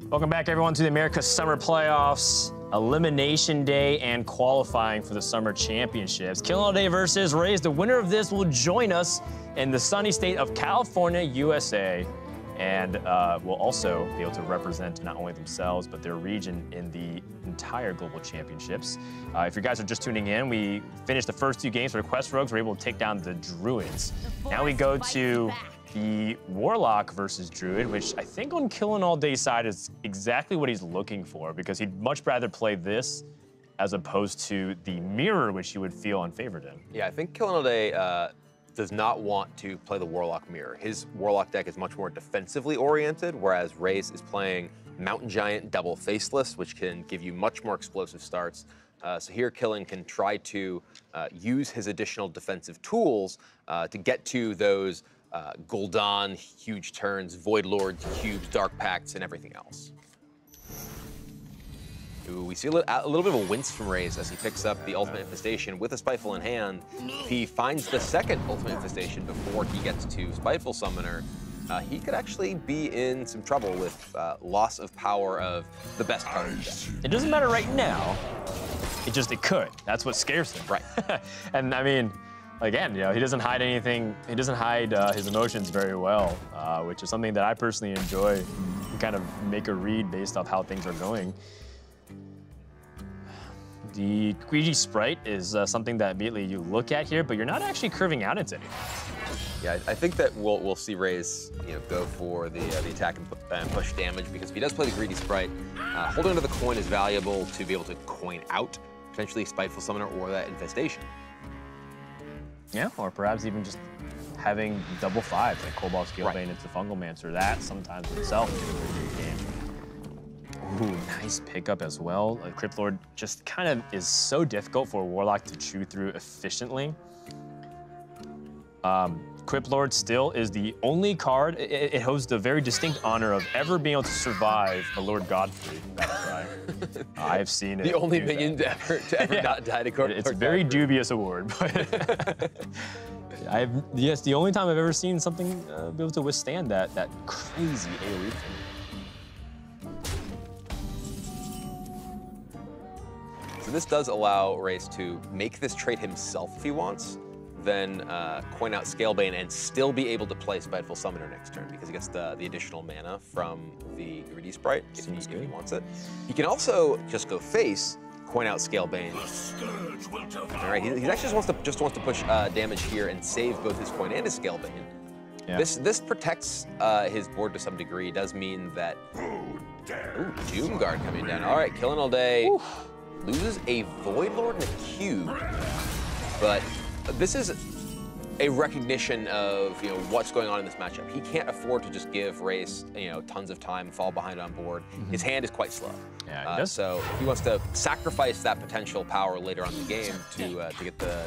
Welcome back, everyone, to the America's Summer Playoffs, Elimination Day, and qualifying for the Summer Championships. Killinallday versus Rase. The winner of this will join us in the sunny state of California, USA, and will also be able to represent not only themselves, but their region in the entire Global Championships. If you guys are just tuning in, we finished the first 2 games for the Quest Rogues. We were able to take down the Druids. Now we go to the Warlock versus Druid, which I think on Killinallday's side is exactly what he's looking for, because he'd much rather play this as opposed to the Mirror, which he would feel unfavored in. Yeah, I think Killinallday does not want to play the Warlock Mirror. His Warlock deck is much more defensively oriented, whereas Rase is playing Mountain Giant double Faceless, which can give you much more explosive starts. So here Killin can try to use his additional defensive tools to get to those Gul'dan, huge turns, Void Lords, cubes, Dark Pacts, and everything else. Ooh, we see a little bit of a wince from Rase as he picks up the Ultimate Infestation with a Spiteful in hand. If he finds the second Ultimate Infestation before he gets to Spiteful Summoner, he could actually be in some trouble with loss of power of the best card of the deck. It doesn't matter right now. It could. That's what scares him. Right. And I mean, again, he doesn't hide anything. He doesn't hide his emotions very well, which is something that I personally enjoy. You kind of make a read based off how things are going. The greedy sprite is something that immediately you look at here, but you're not actually curving out into anything. Yeah, I think that we'll see Rase go for the attack and push damage, because if he does play the greedy sprite, holding onto the coin is valuable to be able to coin out potentially Spiteful Summoner or that Infestation. Yeah, or perhaps even just having double fives like Cobalt Scalebane into Fungal Mancer. That sometimes itself can be a pretty good game. Ooh, nice pickup as well. Crypt Lord just kind of is so difficult for a Warlock to chew through efficiently. Crypt Lord still is the only card. It holds the very distinct honor of ever being able to survive a Lord Godfrey battle cry. I've seen it. The only minion to ever not die to Lord It's a very dubious award, but yes, the only time I've ever seen something be able to withstand that crazy AoE thing. So this does allow Rase to make this trade himself if he wants, then coin out Scalebane and still be able to play Spiteful Summoner next turn because he gets the additional mana from the Greedy Sprite if he wants it. He can also just go face, coin out Scalebane. All right, he actually just wants to push damage here and save both his coin and his Scalebane. Yeah. This protects his board to some degree. It does mean that Doomguard coming down. All right, killinallday loses a Void Lord and a cube, but this is a recognition of what's going on in this matchup. He can't afford to just give Rase tons of time, fall behind on board. His hand is quite slow. Yeah, he does. So he wants to sacrifice that potential power later on in the game to get the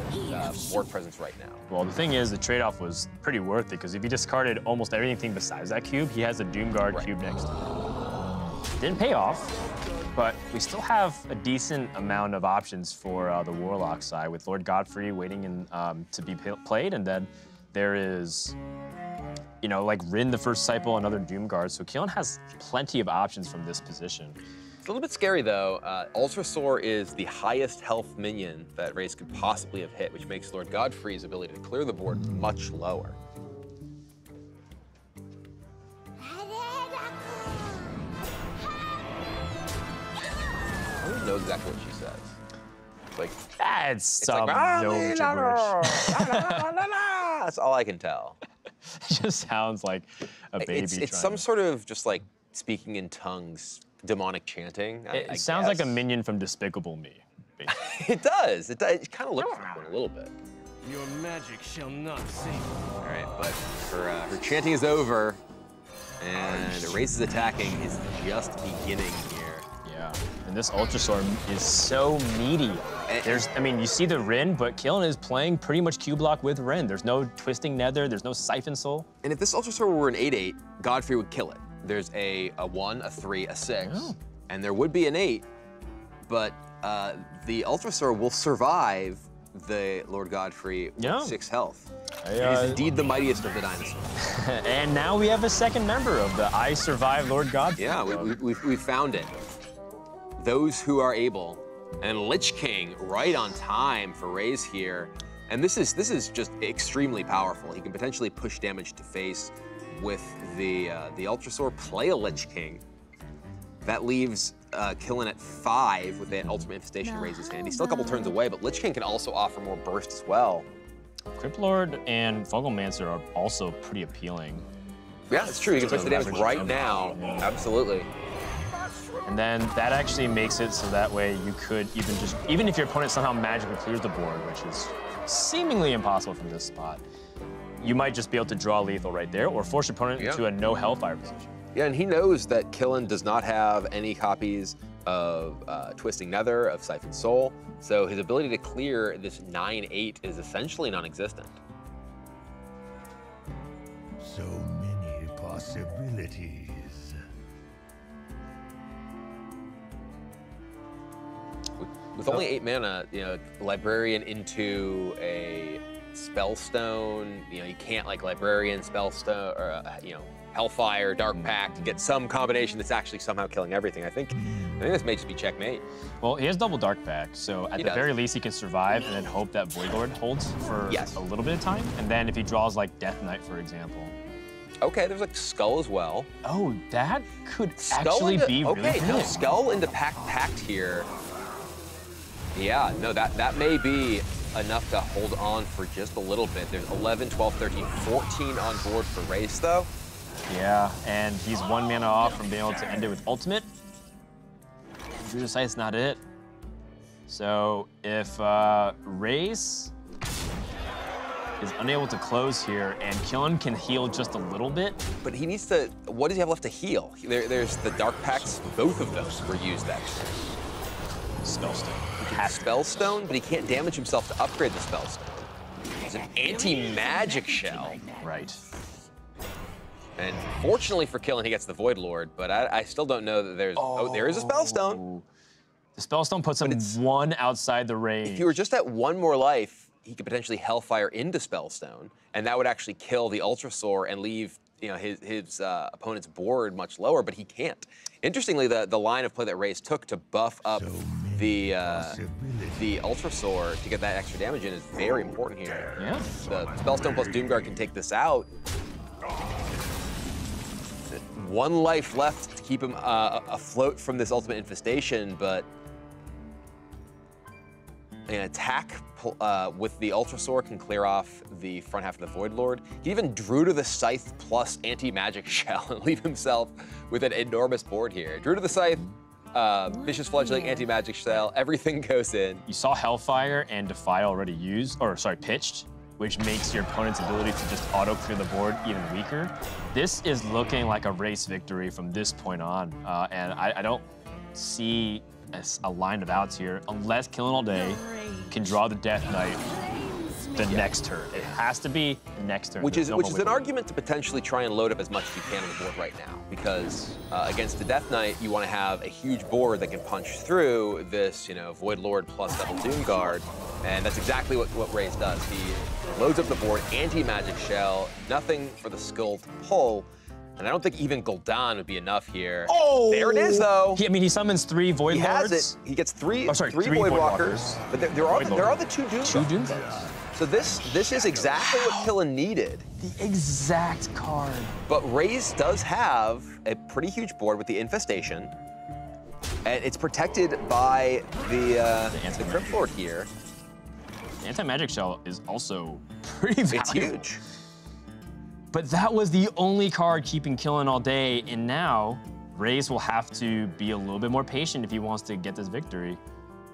board presence right now. Well, the thing is, the trade-off was pretty worth it because if he discarded almost everything besides that cube, he has a Doomguard cube next to him. Didn't pay off. But we still have a decent amount of options for the Warlock side, with Lord Godfrey waiting to be played, and then there is, like Rin the first Disciple, another Doomguard. So Killin has plenty of options from this position. It's a little bit scary though. Ultrasaur is the highest health minion that Rase could possibly have hit, which makes Lord Godfrey's ability to clear the board much lower. I don't know exactly what she says. It's like it's some no gibberish. That's all I can tell. It just sounds like a baby. It's some sort of just like speaking in tongues, demonic chanting. It sounds like a minion from Despicable Me. It does. It kind of looks like one a little bit. Your magic shall not save you. All right, but her chanting is over, and Rase attacking is just beginning here. Yeah, and this Ultrasaur is so meaty. You see the Rin, but Killin is playing pretty much Q-block with Rin. There's no Twisting Nether, there's no Siphon Soul. And if this Ultrasaur were an 8/8, Godfrey would kill it. There's a 1, a 3, a 6, and there would be an 8, but the Ultrasaur will survive the Lord Godfrey with 6 health. It is indeed the mightiest of the dinosaurs. And now we have a second member of the I Survive Lord Godfrey. Yeah, we found it. Those who are able, and Lich King right on time for Rase here, and this is just extremely powerful. He can potentially push damage to face with the Ultrasaur, play a Lich King. That leaves Killin at 5 with that Ultimate Infestation Rase's hand. He's still a couple turns away, but Lich King can also offer more burst as well. Crypt Lord and Fungal Mancer are also pretty appealing. Yeah, it's true. You can push the damage right now. Yeah. Absolutely. And then that actually makes it so that way you could even if your opponent somehow magically clears the board, which is seemingly impossible from this spot, you might just be able to draw lethal right there or force your opponent into a no Hellfire position. Yeah, and he knows that Killin does not have any copies of Twisting Nether, of Siphon Soul. So his ability to clear this 9/8 is essentially non-existent. So many possibilities. With only 8 mana, you know, Librarian into a Spellstone, you know, you can't like Librarian, Spellstone, or, you know, Hellfire, Dark Pact, get some combination that's actually somehow killing everything. I think this may just be checkmate. Well, he has double Dark Pact, so at the very least he can survive and then hope that Void Lord holds for a little bit of time. And then if he draws like Death Knight, for example. Okay, there's like Skull as well. Oh, that could actually be really good. No, Skull into Pact here. Yeah, no, that may be enough to hold on for just a little bit. There's 11, 12, 13, 14 on board for Rase, though. Yeah, and he's 1 mana off from being able to end it with Ultimate. Druid Sight's not it. So if Rase is unable to close here and Killen can heal just a little bit. But he needs to, what does he have left to heal? There's the Dark Pacts, both of those were used that turn. Spellstone. Spellstone, but he can't damage himself to upgrade the Spellstone. He's an anti-magic shell. Right. And fortunately for Killen, he gets the Void Lord, but I still don't know that there's, there is a Spellstone. The Spellstone puts him 1 outside the range. If you were just at 1 more life, he could potentially Hellfire into Spellstone, and that would actually kill the Ultrasaur and leave, you know, his opponent's board much lower, but he can't. Interestingly, the line of play that Rase took to buff up the Ultrasaur to get that extra damage in is very important here. Yeah. The Spellstone plus Doomguard can take this out. 1 life left to keep him afloat from this ultimate infestation, but an attack with the Ultrasaur can clear off the front half of the Void Lord. He even drew to the Scythe plus anti-magic shell and leave himself with an enormous board here. Drew to the Scythe, Vicious Fledgling, anti-magic shell, everything goes in. You saw Hellfire and Defy already used, or sorry, pitched, which makes your opponent's ability to just auto-clear the board even weaker. This is looking like a Rase victory from this point on, and I don't see a line of outs here unless Killinallday can draw the Death Knight the next turn. It has to be next turn. Which is an argument to potentially try and load up as much as you can on the board right now, because against the Death Knight, you want to have a huge board that can punch through this, you know, Void Lord plus double Doomguard, and that's exactly what Rase does. He loads up the board, anti-magic shell, nothing for the Skull to pull. And I don't think even Gul'dan would be enough here. Oh! There it is, though. He summons 3 Void Lords. He has it. He gets three three Void Walkers. But there are the 2 Doomguards. 2 Doomguards. So this is exactly what Killen needed. The exact card. But Rase does have a pretty huge board with the Infestation. And it's protected by the Crypt Lord here. The Anti-Magic Shell is also pretty valuable. It's huge. But that was the only card keeping Killinallday, and now Rase will have to be a little bit more patient if he wants to get this victory.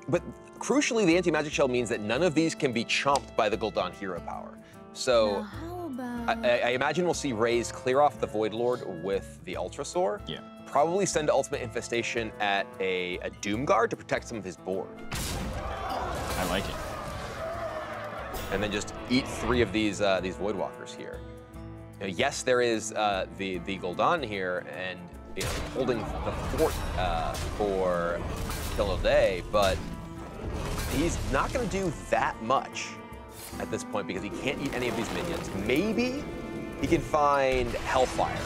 But crucially, the anti-magic shell means that none of these can be chomped by the Gul'dan hero power. So I imagine we'll see Rase clear off the Void Lord with the Ultrasaur. Yeah. Probably send Ultimate Infestation at a Doomguard to protect some of his board. I like it. And then just eat 3 of these Void Walkers here. You know, yes, there is the Gul'dan here, and you know, holding the fort for Killinallday, but he's not going to do that much at this point because he can't eat any of these minions. Maybe he can find Hellfire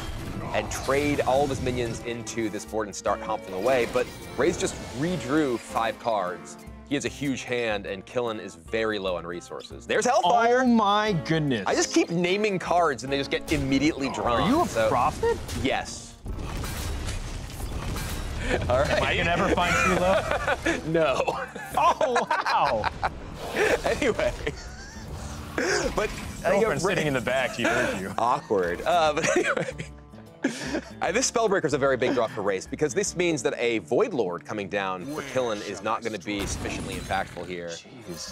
and trade all of his minions into this board and start hopping away, but Rase just redrew 5 cards. He has a huge hand, and Killen is very low on resources. There's Hellfire! Oh my goodness. I just keep naming cards, and they just get immediately drawn. Are you a prophet? Yes. All right. Am I gonna ever find true love? No. Oh, wow. Anyway. But girlfriend's sitting in the back, she heard you. Awkward. But anyway. This Spellbreaker is a very big draw for Rase because this means that a Void Lord coming down for Killen is not going to be sufficiently impactful here. Jeez.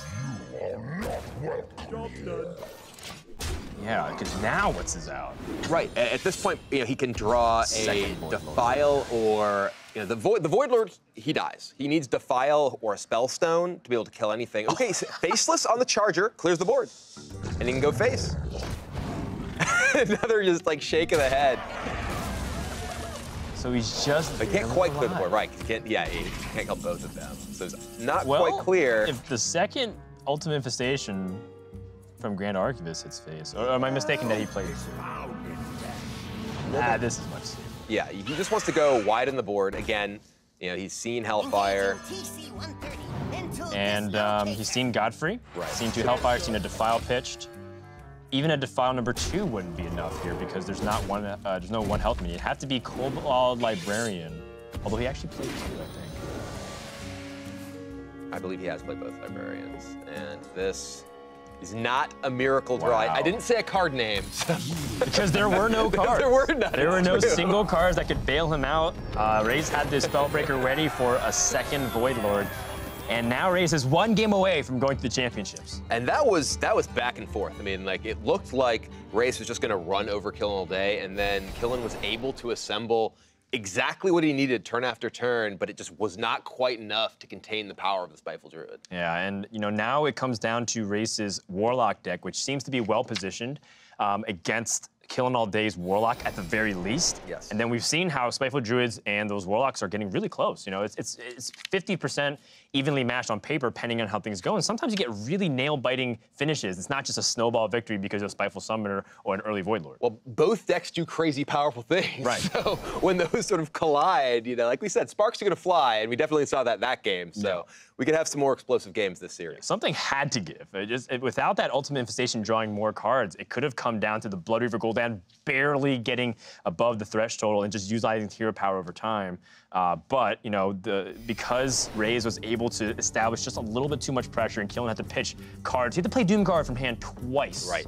Yeah, because now what's his out? Right. At this point, he can draw a Second Void Defile or the Void Lord. He dies. He needs Defile or a Spellstone to be able to kill anything. Okay, so Faceless on the Charger clears the board, and he can go face. Another just like shake of the head. So he's just. But he can't quite clear the board, right? He can't kill both of them. So it's not quite clear. If the second Ultimate Infestation from Grand Archivist hits face, or am I mistaken that he played? This is much safer. Yeah, he just wants to go wide on the board again. He's seen Hellfire. And he's seen Godfrey. Right. Seen 2 Hellfire. Seen a Defile pitched. Even a Defile number 2 wouldn't be enough here because there's not one. There's no 1 health minion. It'd have to be Kobold Librarian, although he actually played 2, I think. I believe he has played both Librarians, and this is not a miracle draw. Wow. I didn't say a card name. So. Because there were no cards. There were none. There were no single cards that could bail him out. Rase had this Spellbreaker ready for a second Void Lord. And now Rase is 1 game away from going to the championships. And that was back and forth. I mean, like, it looked like Rase was just going to run over Killinallday, and then Killin was able to assemble exactly what he needed turn after turn, but it just was not quite enough to contain the power of the Spiteful Druid. Yeah, and now it comes down to Race's Warlock deck, which seems to be well positioned against Killinallday's Warlock at the very least. Yes. And then we've seen how Spiteful Druids and those Warlocks are getting really close. It's 50% evenly matched on paper, depending on how things go. And sometimes you get really nail-biting finishes. It's not just a snowball victory because of Spiteful Summoner or an early Void Lord. Well, both decks do crazy powerful things. Right. So when those sort of collide, like we said, sparks are going to fly, and we definitely saw that game. So we could have some more explosive games this series. Something had to give. Without that Ultimate Infestation drawing more cards, it could have come down to the Blood Reaver Gul'dan barely getting above the thresh total and just utilizing hero power over time. But because Rase was able to establish just a little bit too much pressure and Killin had to pitch cards. He had to play Doomguard from hand twice. Right.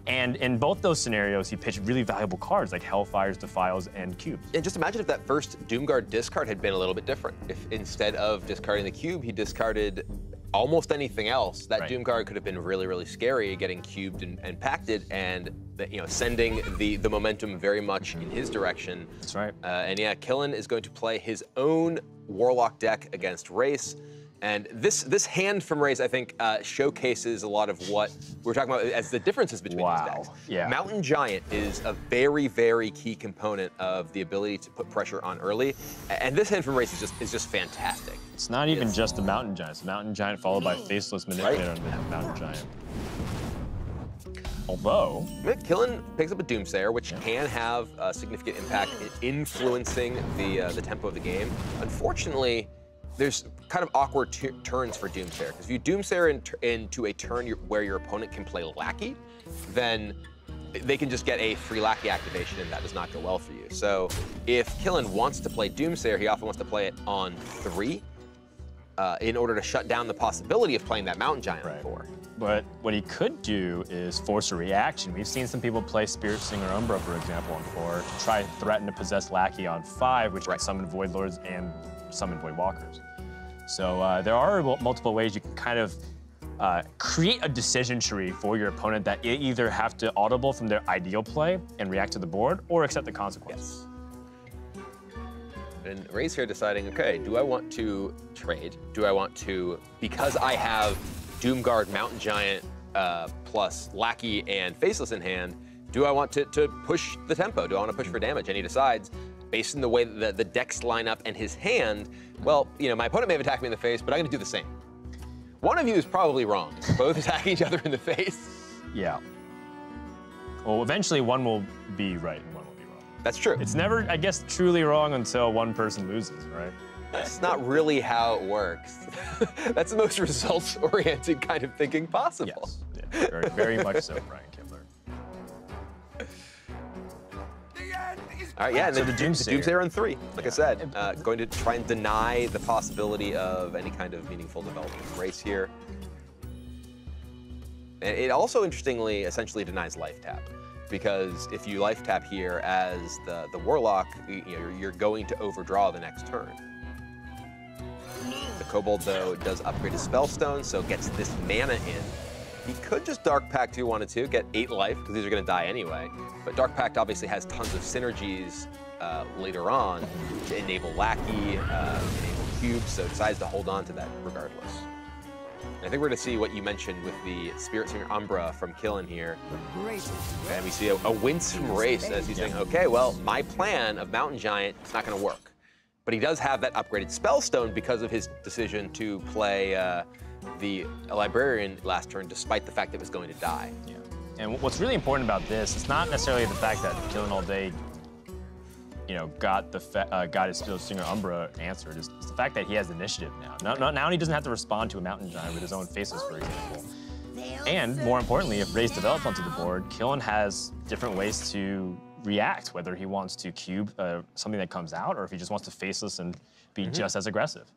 And in both those scenarios, he pitched really valuable cards like Hellfires, Defiles, and Cubes. And just imagine if that first Doomguard discard had been a little bit different. If instead of discarding the cube, he discarded almost anything else, that Doomguard could have been really, really scary, getting cubed and pacted, and sending the momentum very much in his direction. That's right. And yeah, Killin is going to play his own Warlock deck against Rase. And this hand from Rase, I think, showcases a lot of what we're talking about as the differences between these decks. Yeah. Mountain Giant is a very, very key component of the ability to put pressure on early. And this hand from Rase is just fantastic. It's not even just the Mountain Giant. It's the Mountain Giant followed by Faceless Manipulator on the Mountain Giant. Although... Killin picks up a Doomsayer, which can have a significant impact in influencing the tempo of the game. Unfortunately, there's kind of awkward turns for Doomsayer, because if you Doomsayer into a turn where your opponent can play Lackey, then they can just get a free Lackey activation, and that does not go well for you. So if Killin wants to play Doomsayer, he often wants to play it on 3 in order to shut down the possibility of playing that Mountain Giant on 4. But what he could do is force a reaction. We've seen some people play Spirit Singer Umbra, for example, on 4 to try and threaten to possess Lackey on 5, which can summon Void Lords and summon Void Walkers. So there are multiple ways you can kind of create a decision tree for your opponent that you either have to audible from their ideal play and react to the board, or accept the consequences. And Rase here deciding, okay, do I want to trade? Do I want to, because I have Doomguard, Mountain Giant, plus Lackey and Faceless in hand, do I want to push the tempo? Do I want to push for damage? And he decides, based on the way that the decks line up and his hand, well, my opponent may have attacked me in the face, but I'm going to do the same. One of you is probably wrong. You're both attacking each other in the face. Yeah. Well, eventually one will be right and one will be wrong. That's true. It's never, I guess, truly wrong until one person loses, right? That's not really how it works. That's the most results-oriented kind of thinking possible. Yes. Yeah, very, very much so, Brian Kibler. All right, yeah, and so the Doomsayer on 3. Like I said, going to try and deny the possibility of any kind of meaningful development Rase here. And it also, interestingly, essentially denies life tap, because if you life tap here as the Warlock, you're going to overdraw the next turn. The Kobold, though, does upgrade his Spellstone, so gets this mana in. He could just Dark Pact if he wanted to, get 8 life, because these are going to die anyway. But Dark Pact obviously has tons of synergies later on to enable Lackey, enable Cubes, so decides to hold on to that regardless. And I think we're going to see what you mentioned with the Spirit Singer Umbra from Killin here. And we see a winsome Rase as he's saying, okay, well, my plan of Mountain Giant is not going to work. But he does have that upgraded Spellstone because of his decision to play the Librarian last turn, despite the fact that it was going to die. Yeah. And what's really important about this, it's not necessarily the fact that killinallday, got his Spirit Singer Umbra answered. It's the fact that he has initiative now. Now he doesn't have to respond to a Mountain Giant with his own faces, for example. And more importantly, if Rase develops onto the board, Killin has different ways to react, whether he wants to cube something that comes out or if he just wants to faceless and be just as aggressive.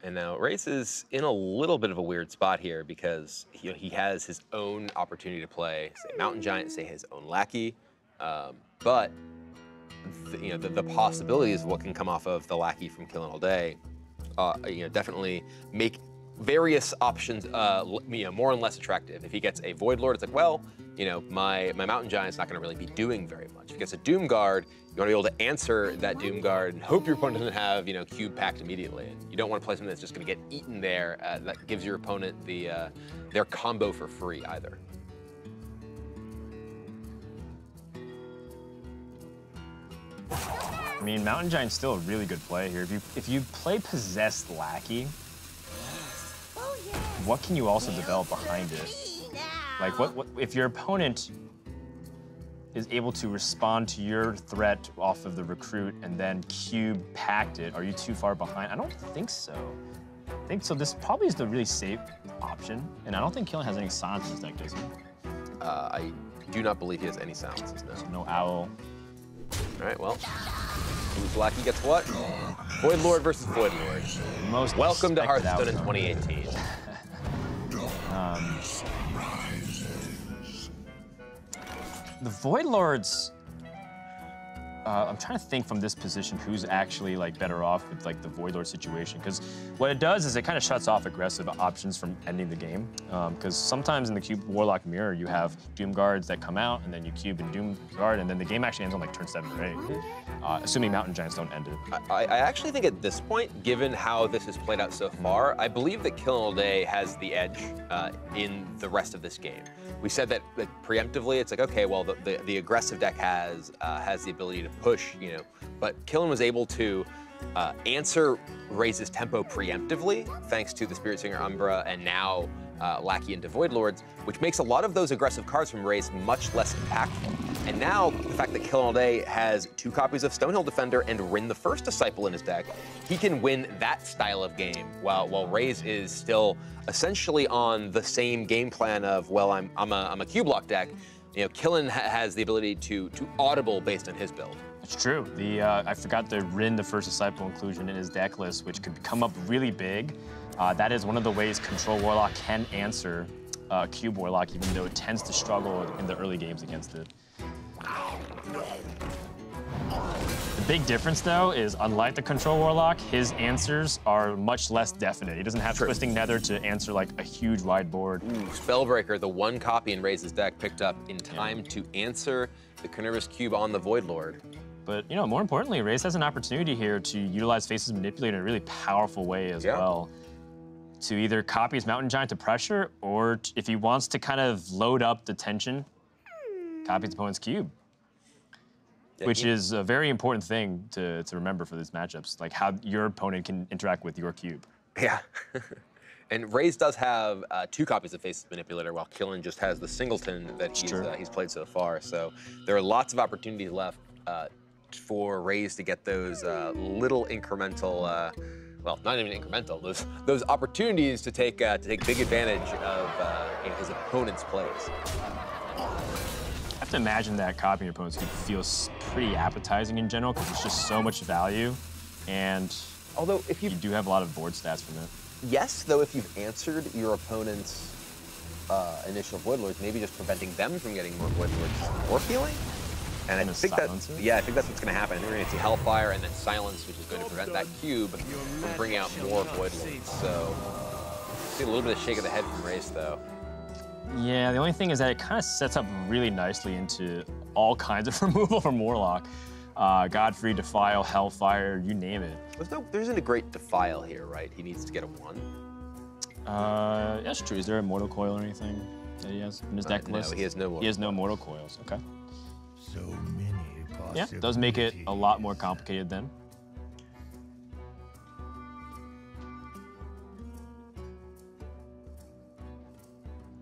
And now Rase is in a little bit of a weird spot here because he has his own opportunity to play, say, Mountain Giant, say his own Lackey, but the possibilities of what can come off of the Lackey from killinallday, definitely make various options more and less attractive. If he gets a Void Lord, it's like, well, my Mountain Giant's not going to really be doing very much. If he gets a Doom Guard, you want to be able to answer that Doom Guard and hope your opponent doesn't have, Cube Pact immediately. And you don't want to play something that's just going to get eaten there that gives your opponent their combo for free either. I mean, Mountain Giant's still a really good play here. If you play Possessed Lackey, what can you also develop behind it? Like, what if your opponent is able to respond to your threat off of the Recruit and then Cube Pact it? Are you too far behind? I don't think so. I think so. This probably is the really safe option, and I don't think Killin has any silence in his deck, does he? I do not believe he has any silences, no. So no Owl. All right, well, who's Lackey gets what? Void Lord versus Void Lord. Most Welcome to respected Hearthstone in outcome. 2018. The Void Lords, I'm trying to think from this position who's actually better off with the Void Lord situation, because what it does is it kind of shuts off aggressive options from ending the game. Because sometimes in the Cube Warlock mirror you have Doom Guards that come out and then you cube and Doom Guard and then the game actually ends on turn 7 or 8, assuming Mountain Giants don't end it. I actually think at this point, given how this has played out so far, I believe that killinallday has the edge in the rest of this game. We said that preemptively, it's like, okay, well, the aggressive deck has the ability to push, but Killin was able to answer Rase's tempo preemptively, thanks to the Spirit Singer Umbra and now Lackey into Void Lords, which makes a lot of those aggressive cards from Rase much less impactful. And now, the fact that killinallday has 2 copies of Stonehill Defender and Rin the First Disciple in his deck, he can win that style of game, while Rase is still essentially on the same game plan of, well, I'm a Q-block deck. Killin has the ability to audible based on his build. It's true. I forgot the Rin the First Disciple inclusion in his deck list, which could come up really big. That is one of the ways Control Warlock can answer Cube Warlock, even though it tends to struggle in the early games against it. The big difference, though, is unlike the Control Warlock, his answers are much less definite. He doesn't have Twisting Nether to answer a huge wide board. Ooh, Spellbreaker, the 1 copy in Rase's deck, picked up in time to answer the Carnivorous Cube on the Void Lord. But, more importantly, Rase has an opportunity here to utilize Face's Manipulator in a really powerful way as well. To either copy his Mountain Giant to pressure, or if he wants to kind of load up the tension, copy his opponent's cube. Which is a very important thing to remember for these matchups, how your opponent can interact with your cube. Yeah. And Rase does have 2 copies of Face's Manipulator, while Killin just has the singleton that he's played so far. So there are lots of opportunities left for Rase to get those little incremental, well, not even incremental, those opportunities to take big advantage of his opponent's plays. I have to imagine that copying your opponent's cube feels pretty appetizing in general because it's just so much value, and although if you do have a lot of board stats from it. Yes, though, if you've answered your opponent's initial Void Lords, maybe just preventing them from getting more Void Lords is more appealing. And I Gonna think silence it? I think that's what's going to happen. I think we're going to see Hellfire and then Silence, which is going to prevent that cube from bringing out more Void Lords. So, see a little bit of shake of the head from Rase, though. Yeah, the only thing is that it kind of sets up really nicely into all kinds of removal from Warlock. Godfrey, Defile, Hellfire, you name it. There isn't a great Defile here, right? He needs to get a 1. That's true. Is there a Mortal Coil or anything that he has in his deck list? No, he has no Mortal He has no Mortal Coils, okay. So many possibilities. Yeah, does make it a lot more complicated then.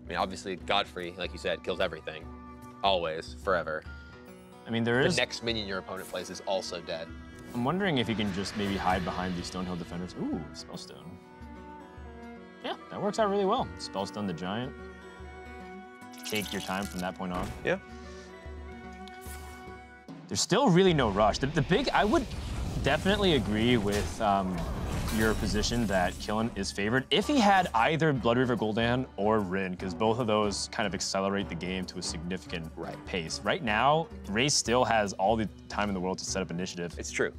I mean, obviously, Godfrey, like you said, kills everything. Always, forever. I mean, there is... The next minion your opponent plays is also dead. I'm wondering if you can just maybe hide behind these Stonehill defenders. Ooh, Spellstone. Yeah, that works out really well. Spellstone the Giant. Take your time from that point on. Yeah. There's still really no rush. I would definitely agree with your position that Killen is favored if he had either Blood River Gul'dan or Rin, because both of those kind of accelerate the game to a significant pace. Right now, Rase still has all the time in the world to set up initiative. It's true.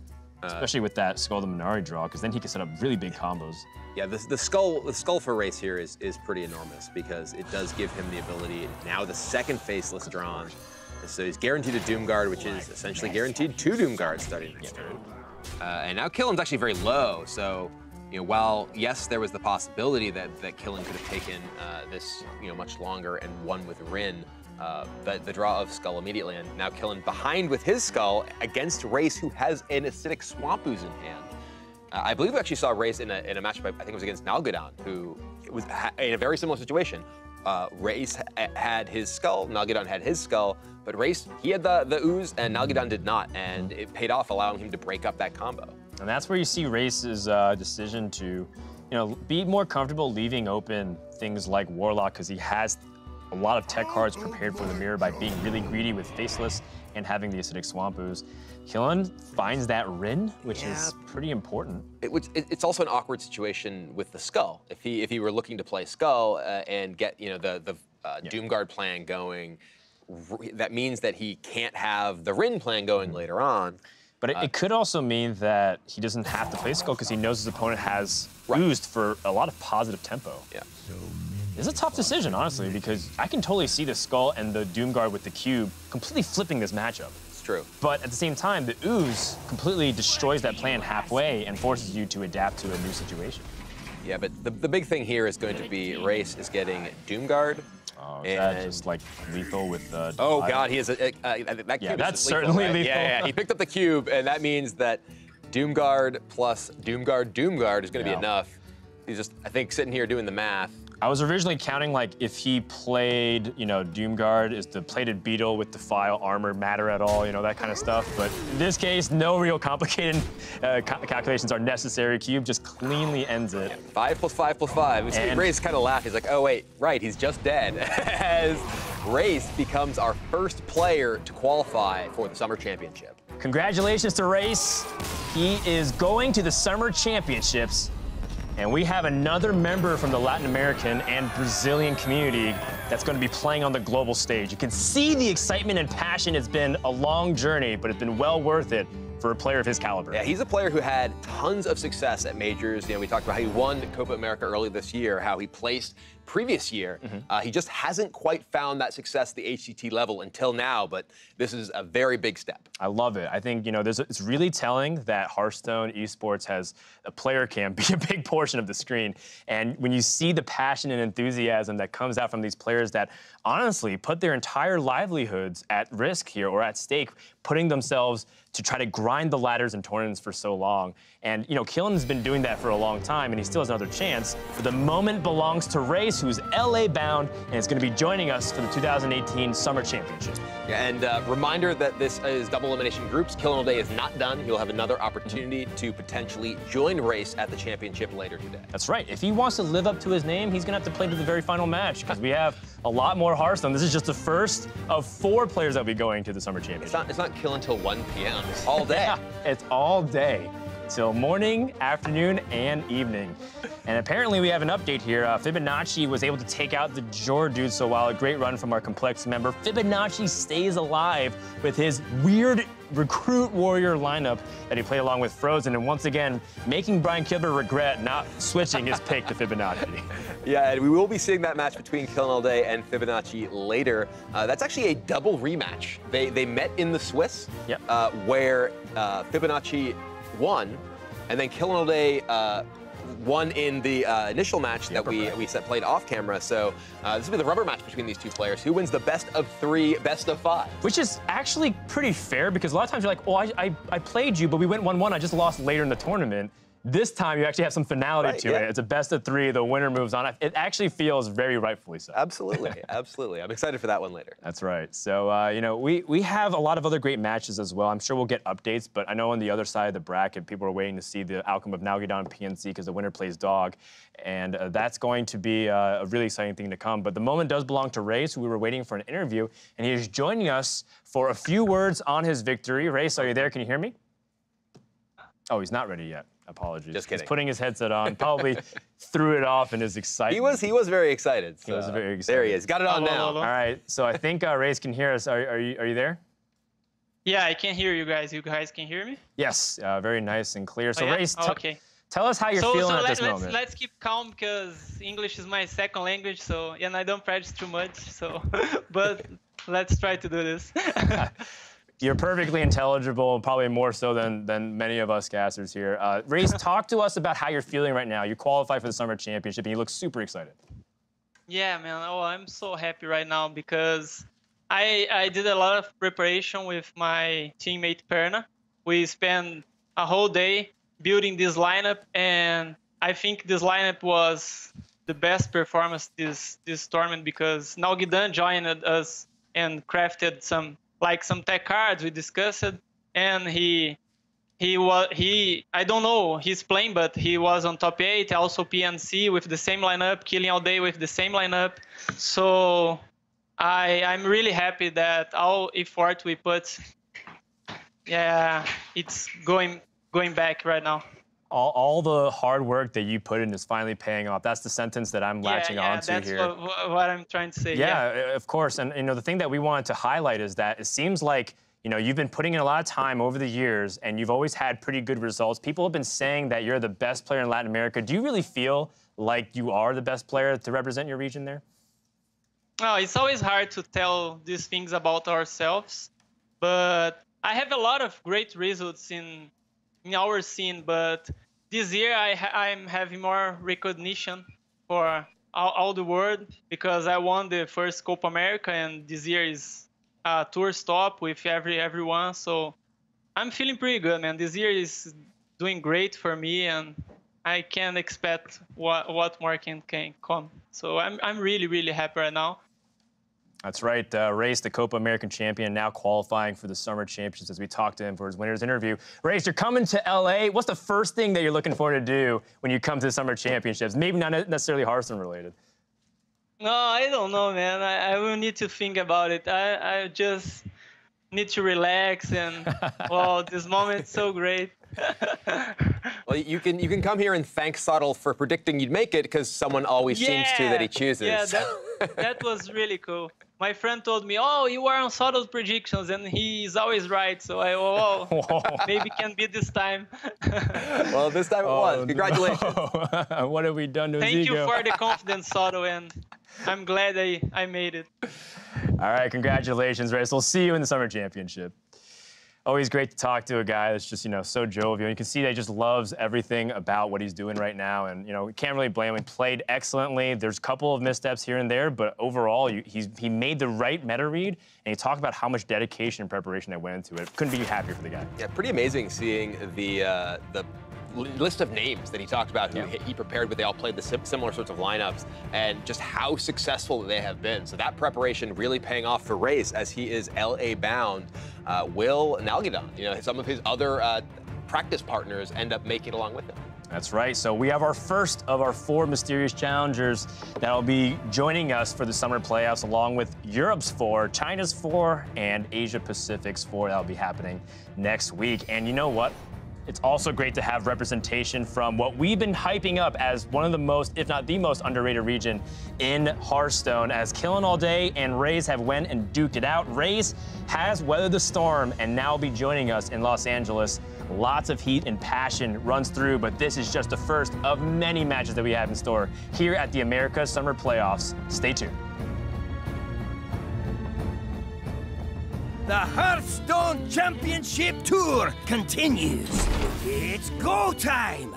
Especially with that Skull the Minari draw, because then he can set up really big combos. Yeah, the skull for Rase here is pretty enormous because it does give him the ability, now the second Faceless drawn. So he's guaranteed a Doomguard, which is essentially guaranteed 2 Doomguards starting next turn. And now Killen's actually very low, so while yes, there was the possibility that Killen could have taken this much longer and won with Rin, the draw of Skull immediately, and now Killen behind with his Skull against Rase, who has an Acidic Swamp Ooze in hand. I believe we actually saw Rase in a matchup, I think it was against Nalgadon, who was in a very similar situation. Rase had his Skull, Nalgadon had his Skull, but Rase, he had the Ooze and Nalgadon did not, and it paid off, allowing him to break up that combo. And that's where you see Race's decision to, be more comfortable leaving open things like Warlock, because he has a lot of tech cards prepared for the mirror by being really greedy with Faceless and having the Acidic Swamp Ooze. Killen finds that Rin, which is pretty important. It's also an awkward situation with the Skull. If he were looking to play Skull and get the Doomguard plan going, that means that he can't have the Rin plan going later on. But it could also mean that he doesn't have to play Skull because he knows his opponent has oozed for a lot of positive tempo. Yeah. It's a tough decision, honestly, because I can totally see the Skull and the Doomguard with the cube completely flipping this matchup. It's true. But at the same time, the Ooze completely destroys that plan halfway and forces you to adapt to a new situation. Yeah, but the big thing here is going to be Rase is getting Doomguard. Oh, is that just like lethal with the... Oh God, he has that cube. Yeah, that's is certainly lethal. Right? lethal. Yeah, he picked up the cube, and that means that Doomguard plus Doomguard is going to be enough. He's just, I think, sitting here doing the math. I was originally counting like if he played, Doomguard, is the plated beetle with Defile armor matter at all, that kind of stuff. But in this case, no real complicated calculations are necessary. Cube just cleanly ends it. 5 plus 5 plus 5. And Rase kind of laughed. He's like, oh wait, right, he's just dead. As Rase becomes our first player to qualify for the Summer Championship. Congratulations to Rase. He is going to the Summer Championships. And we have another member from the Latin American and Brazilian community that's going to be playing on the global stage. You can see the excitement and passion. It's been a long journey, but it's been well worth it for a player of his caliber. Yeah, he's a player who had tons of success at majors. We talked about how he won Copa America early this year, how he placed previous year. He just hasn't quite found that success at the HCT level until now, but this is a very big step. I love it. I think, it's really telling that Hearthstone esports has a player cam be a big portion of the screen. And when you see the passion and enthusiasm that comes out from these players that honestly put their entire livelihoods at risk here or at stake, putting themselves to try to grind the ladders in tournaments for so long. And, Killen's been doing that for a long time, and he still has another chance. But the moment belongs to Rase, who's LA-bound, and is going to be joining us for the 2018 Summer Championship. Yeah, and reminder that this is double elimination groups. Killinallday is not done. He'll have another opportunity to potentially join Rase at the championship later today. That's right. If he wants to live up to his name, he's going to have to play to the very final match, because we have a lot more Hearthstone. This is just the first of 4 players that will be going to the Summer Championship. It's not kill until 1 p.m. It's all day. Yeah, it's all day. Till morning, afternoon, and evening. And apparently we have an update here. Fibonacci was able to take out the Jor dude, so while a great run from our complex member, Fibonacci stays alive with his weird recruit warrior lineup that he played along with Frozen, and once again, making Brian Kilber regret not switching his pick to Fibonacci. Yeah, and we will be seeing that match between killinallday and Fibonacci later. That's actually a double rematch. They met in the Swiss, Yep. Where Fibonacci won, and then killinallday won in the initial match that we played off camera. So this will be the rubber match between these two players. Who wins the best of 3, best of 5? Which is actually pretty fair, because a lot of times you're like, oh, I played you, but we went 1-1. I just lost later in the tournament. This time you actually have some finality to it. It's a best of 3. The winner moves on. It actually feels very rightfully so. Absolutely, absolutely. I'm excited for that one later. That's right. So, you know, we have a lot of other great matches as well. I'm sure we'll get updates, but I know on the other side of the bracket, people are waiting to see the outcome of Nalgidon and PNC because the winner plays dog. And that's going to be a really exciting thing to come. But the moment does belong to Rase, who we were waiting for an interview, and he is joining us for a few words on his victory. Rase, are you there? Can you hear me? Oh, he's not ready yet. Apologies. Just kidding. He's putting his headset on, probably threw it off in his excitement. He was very excited. So. He was very excited. There he is. Got it on now. All right, so I think Rase can hear us. Are you there? Yeah, I can hear you guys. You guys can hear me? Yes, very nice and clear. So yeah? Rase, okay. Tell us how you're feeling at this moment. Let's keep calm, because English is my second language, so and I don't practice too much. So, but let's try to do this. You're perfectly intelligible, probably more so than many of us casters here. Rase, talk to us about how you're feeling right now. You qualified for the Summer Championship, and you look super excited. Yeah, man. Oh, I'm so happy right now because I did a lot of preparation with my teammate Perna. We spent a whole day building this lineup, and I think this lineup was the best performance this tournament because Nalgidon joined us and crafted some tech cards we discussed, and I don't know his playing, but he was on top 8, also PNC with the same lineup, killinallday with the same lineup. So I'm really happy that all effort we put, yeah, it's going back right now. All the hard work that you put in is finally paying off. That's the sentence that I'm latching onto that's here. What I'm trying to say. Yeah, of course. And you know, the thing that we wanted to highlight is that it seems like, you know, you've been putting in a lot of time over the years, and you've always had pretty good results. People have been saying that you're the best player in Latin America. Do you really feel like you are the best player to represent your region there? No, it's always hard to tell these things about ourselves, but I have a lot of great results in our scene, but this year I'm having more recognition for all the world because I won the first Copa America, and this year is a tour stop with everyone. So I'm feeling pretty good, man. This year is doing great for me, and I can't expect what more can come. So I'm really, really happy right now. That's right. Rase, the Copa American champion, now qualifying for the Summer Championships as we talked to him for his winner's interview. Rase, you're coming to LA. What's the first thing that you're looking forward to do when you come to the Summer Championships? Maybe not necessarily Hearthstone related. No, I don't know, man. I will need to think about it. I just need to relax, and well, this moment's so great. Well, you can come here and thank Subtle for predicting you'd make it, because someone always seems to that he chooses. Yeah, that was really cool. My friend told me, "Oh, you are on Subtle's predictions, and he's always right." So maybe can be this time. Well, this time it was. Congratulations. No. What have we done to his Thank ego? you for the confidence, Subtle, and I'm glad I made it. All right, congratulations, Rase. We'll see you in the Summer Championship. Always great to talk to a guy that's just, you know, so jovial. You can see that he just loves everything about what he's doing right now, and, you know, we can't really blame him. He played excellently. There's a couple of missteps here and there, but overall, he made the right meta read, and he talked about how much dedication and preparation that went into it. Couldn't be happier for the guy. Yeah, pretty amazing seeing the list of names that he talked about who he prepared with. They all played the similar sorts of lineups, and just how successful they have been. So that preparation really paying off for Rase as he is LA bound. Will Nalgidon, you know, some of his other practice partners end up making it along with him. That's right. So we have our first of our 4 mysterious challengers that'll be joining us for the summer playoffs, along with Europe's 4, China's 4, and Asia Pacific's 4. That'll be happening next week. And you know what? It's also great to have representation from what we've been hyping up as one of the most, if not the most underrated region in Hearthstone, as killinallday and Rase have went and duked it out. Rase has weathered the storm and now will be joining us in Los Angeles. Lots of heat and passion runs through, but this is just the first of many matches that we have in store here at the America's Summer Playoffs. Stay tuned. The Hearthstone Championship Tour continues. It's go time!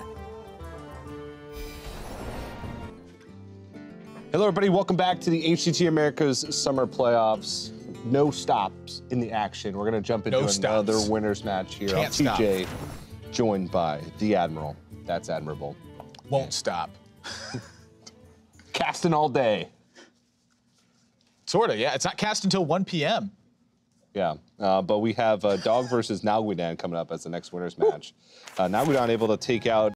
Hello, everybody. Welcome back to the HCT America's Summer Playoffs. No stops in the action. We're going to jump into another winner's match here. Can't stop. TJ, joined by the Admiral. That's admirable. Won't stop. Casting all day. Sort of, yeah. It's not cast until 1 p.m. Yeah, but we have Dog versus Naguidan coming up as the next winner's match. Naguidan able to take out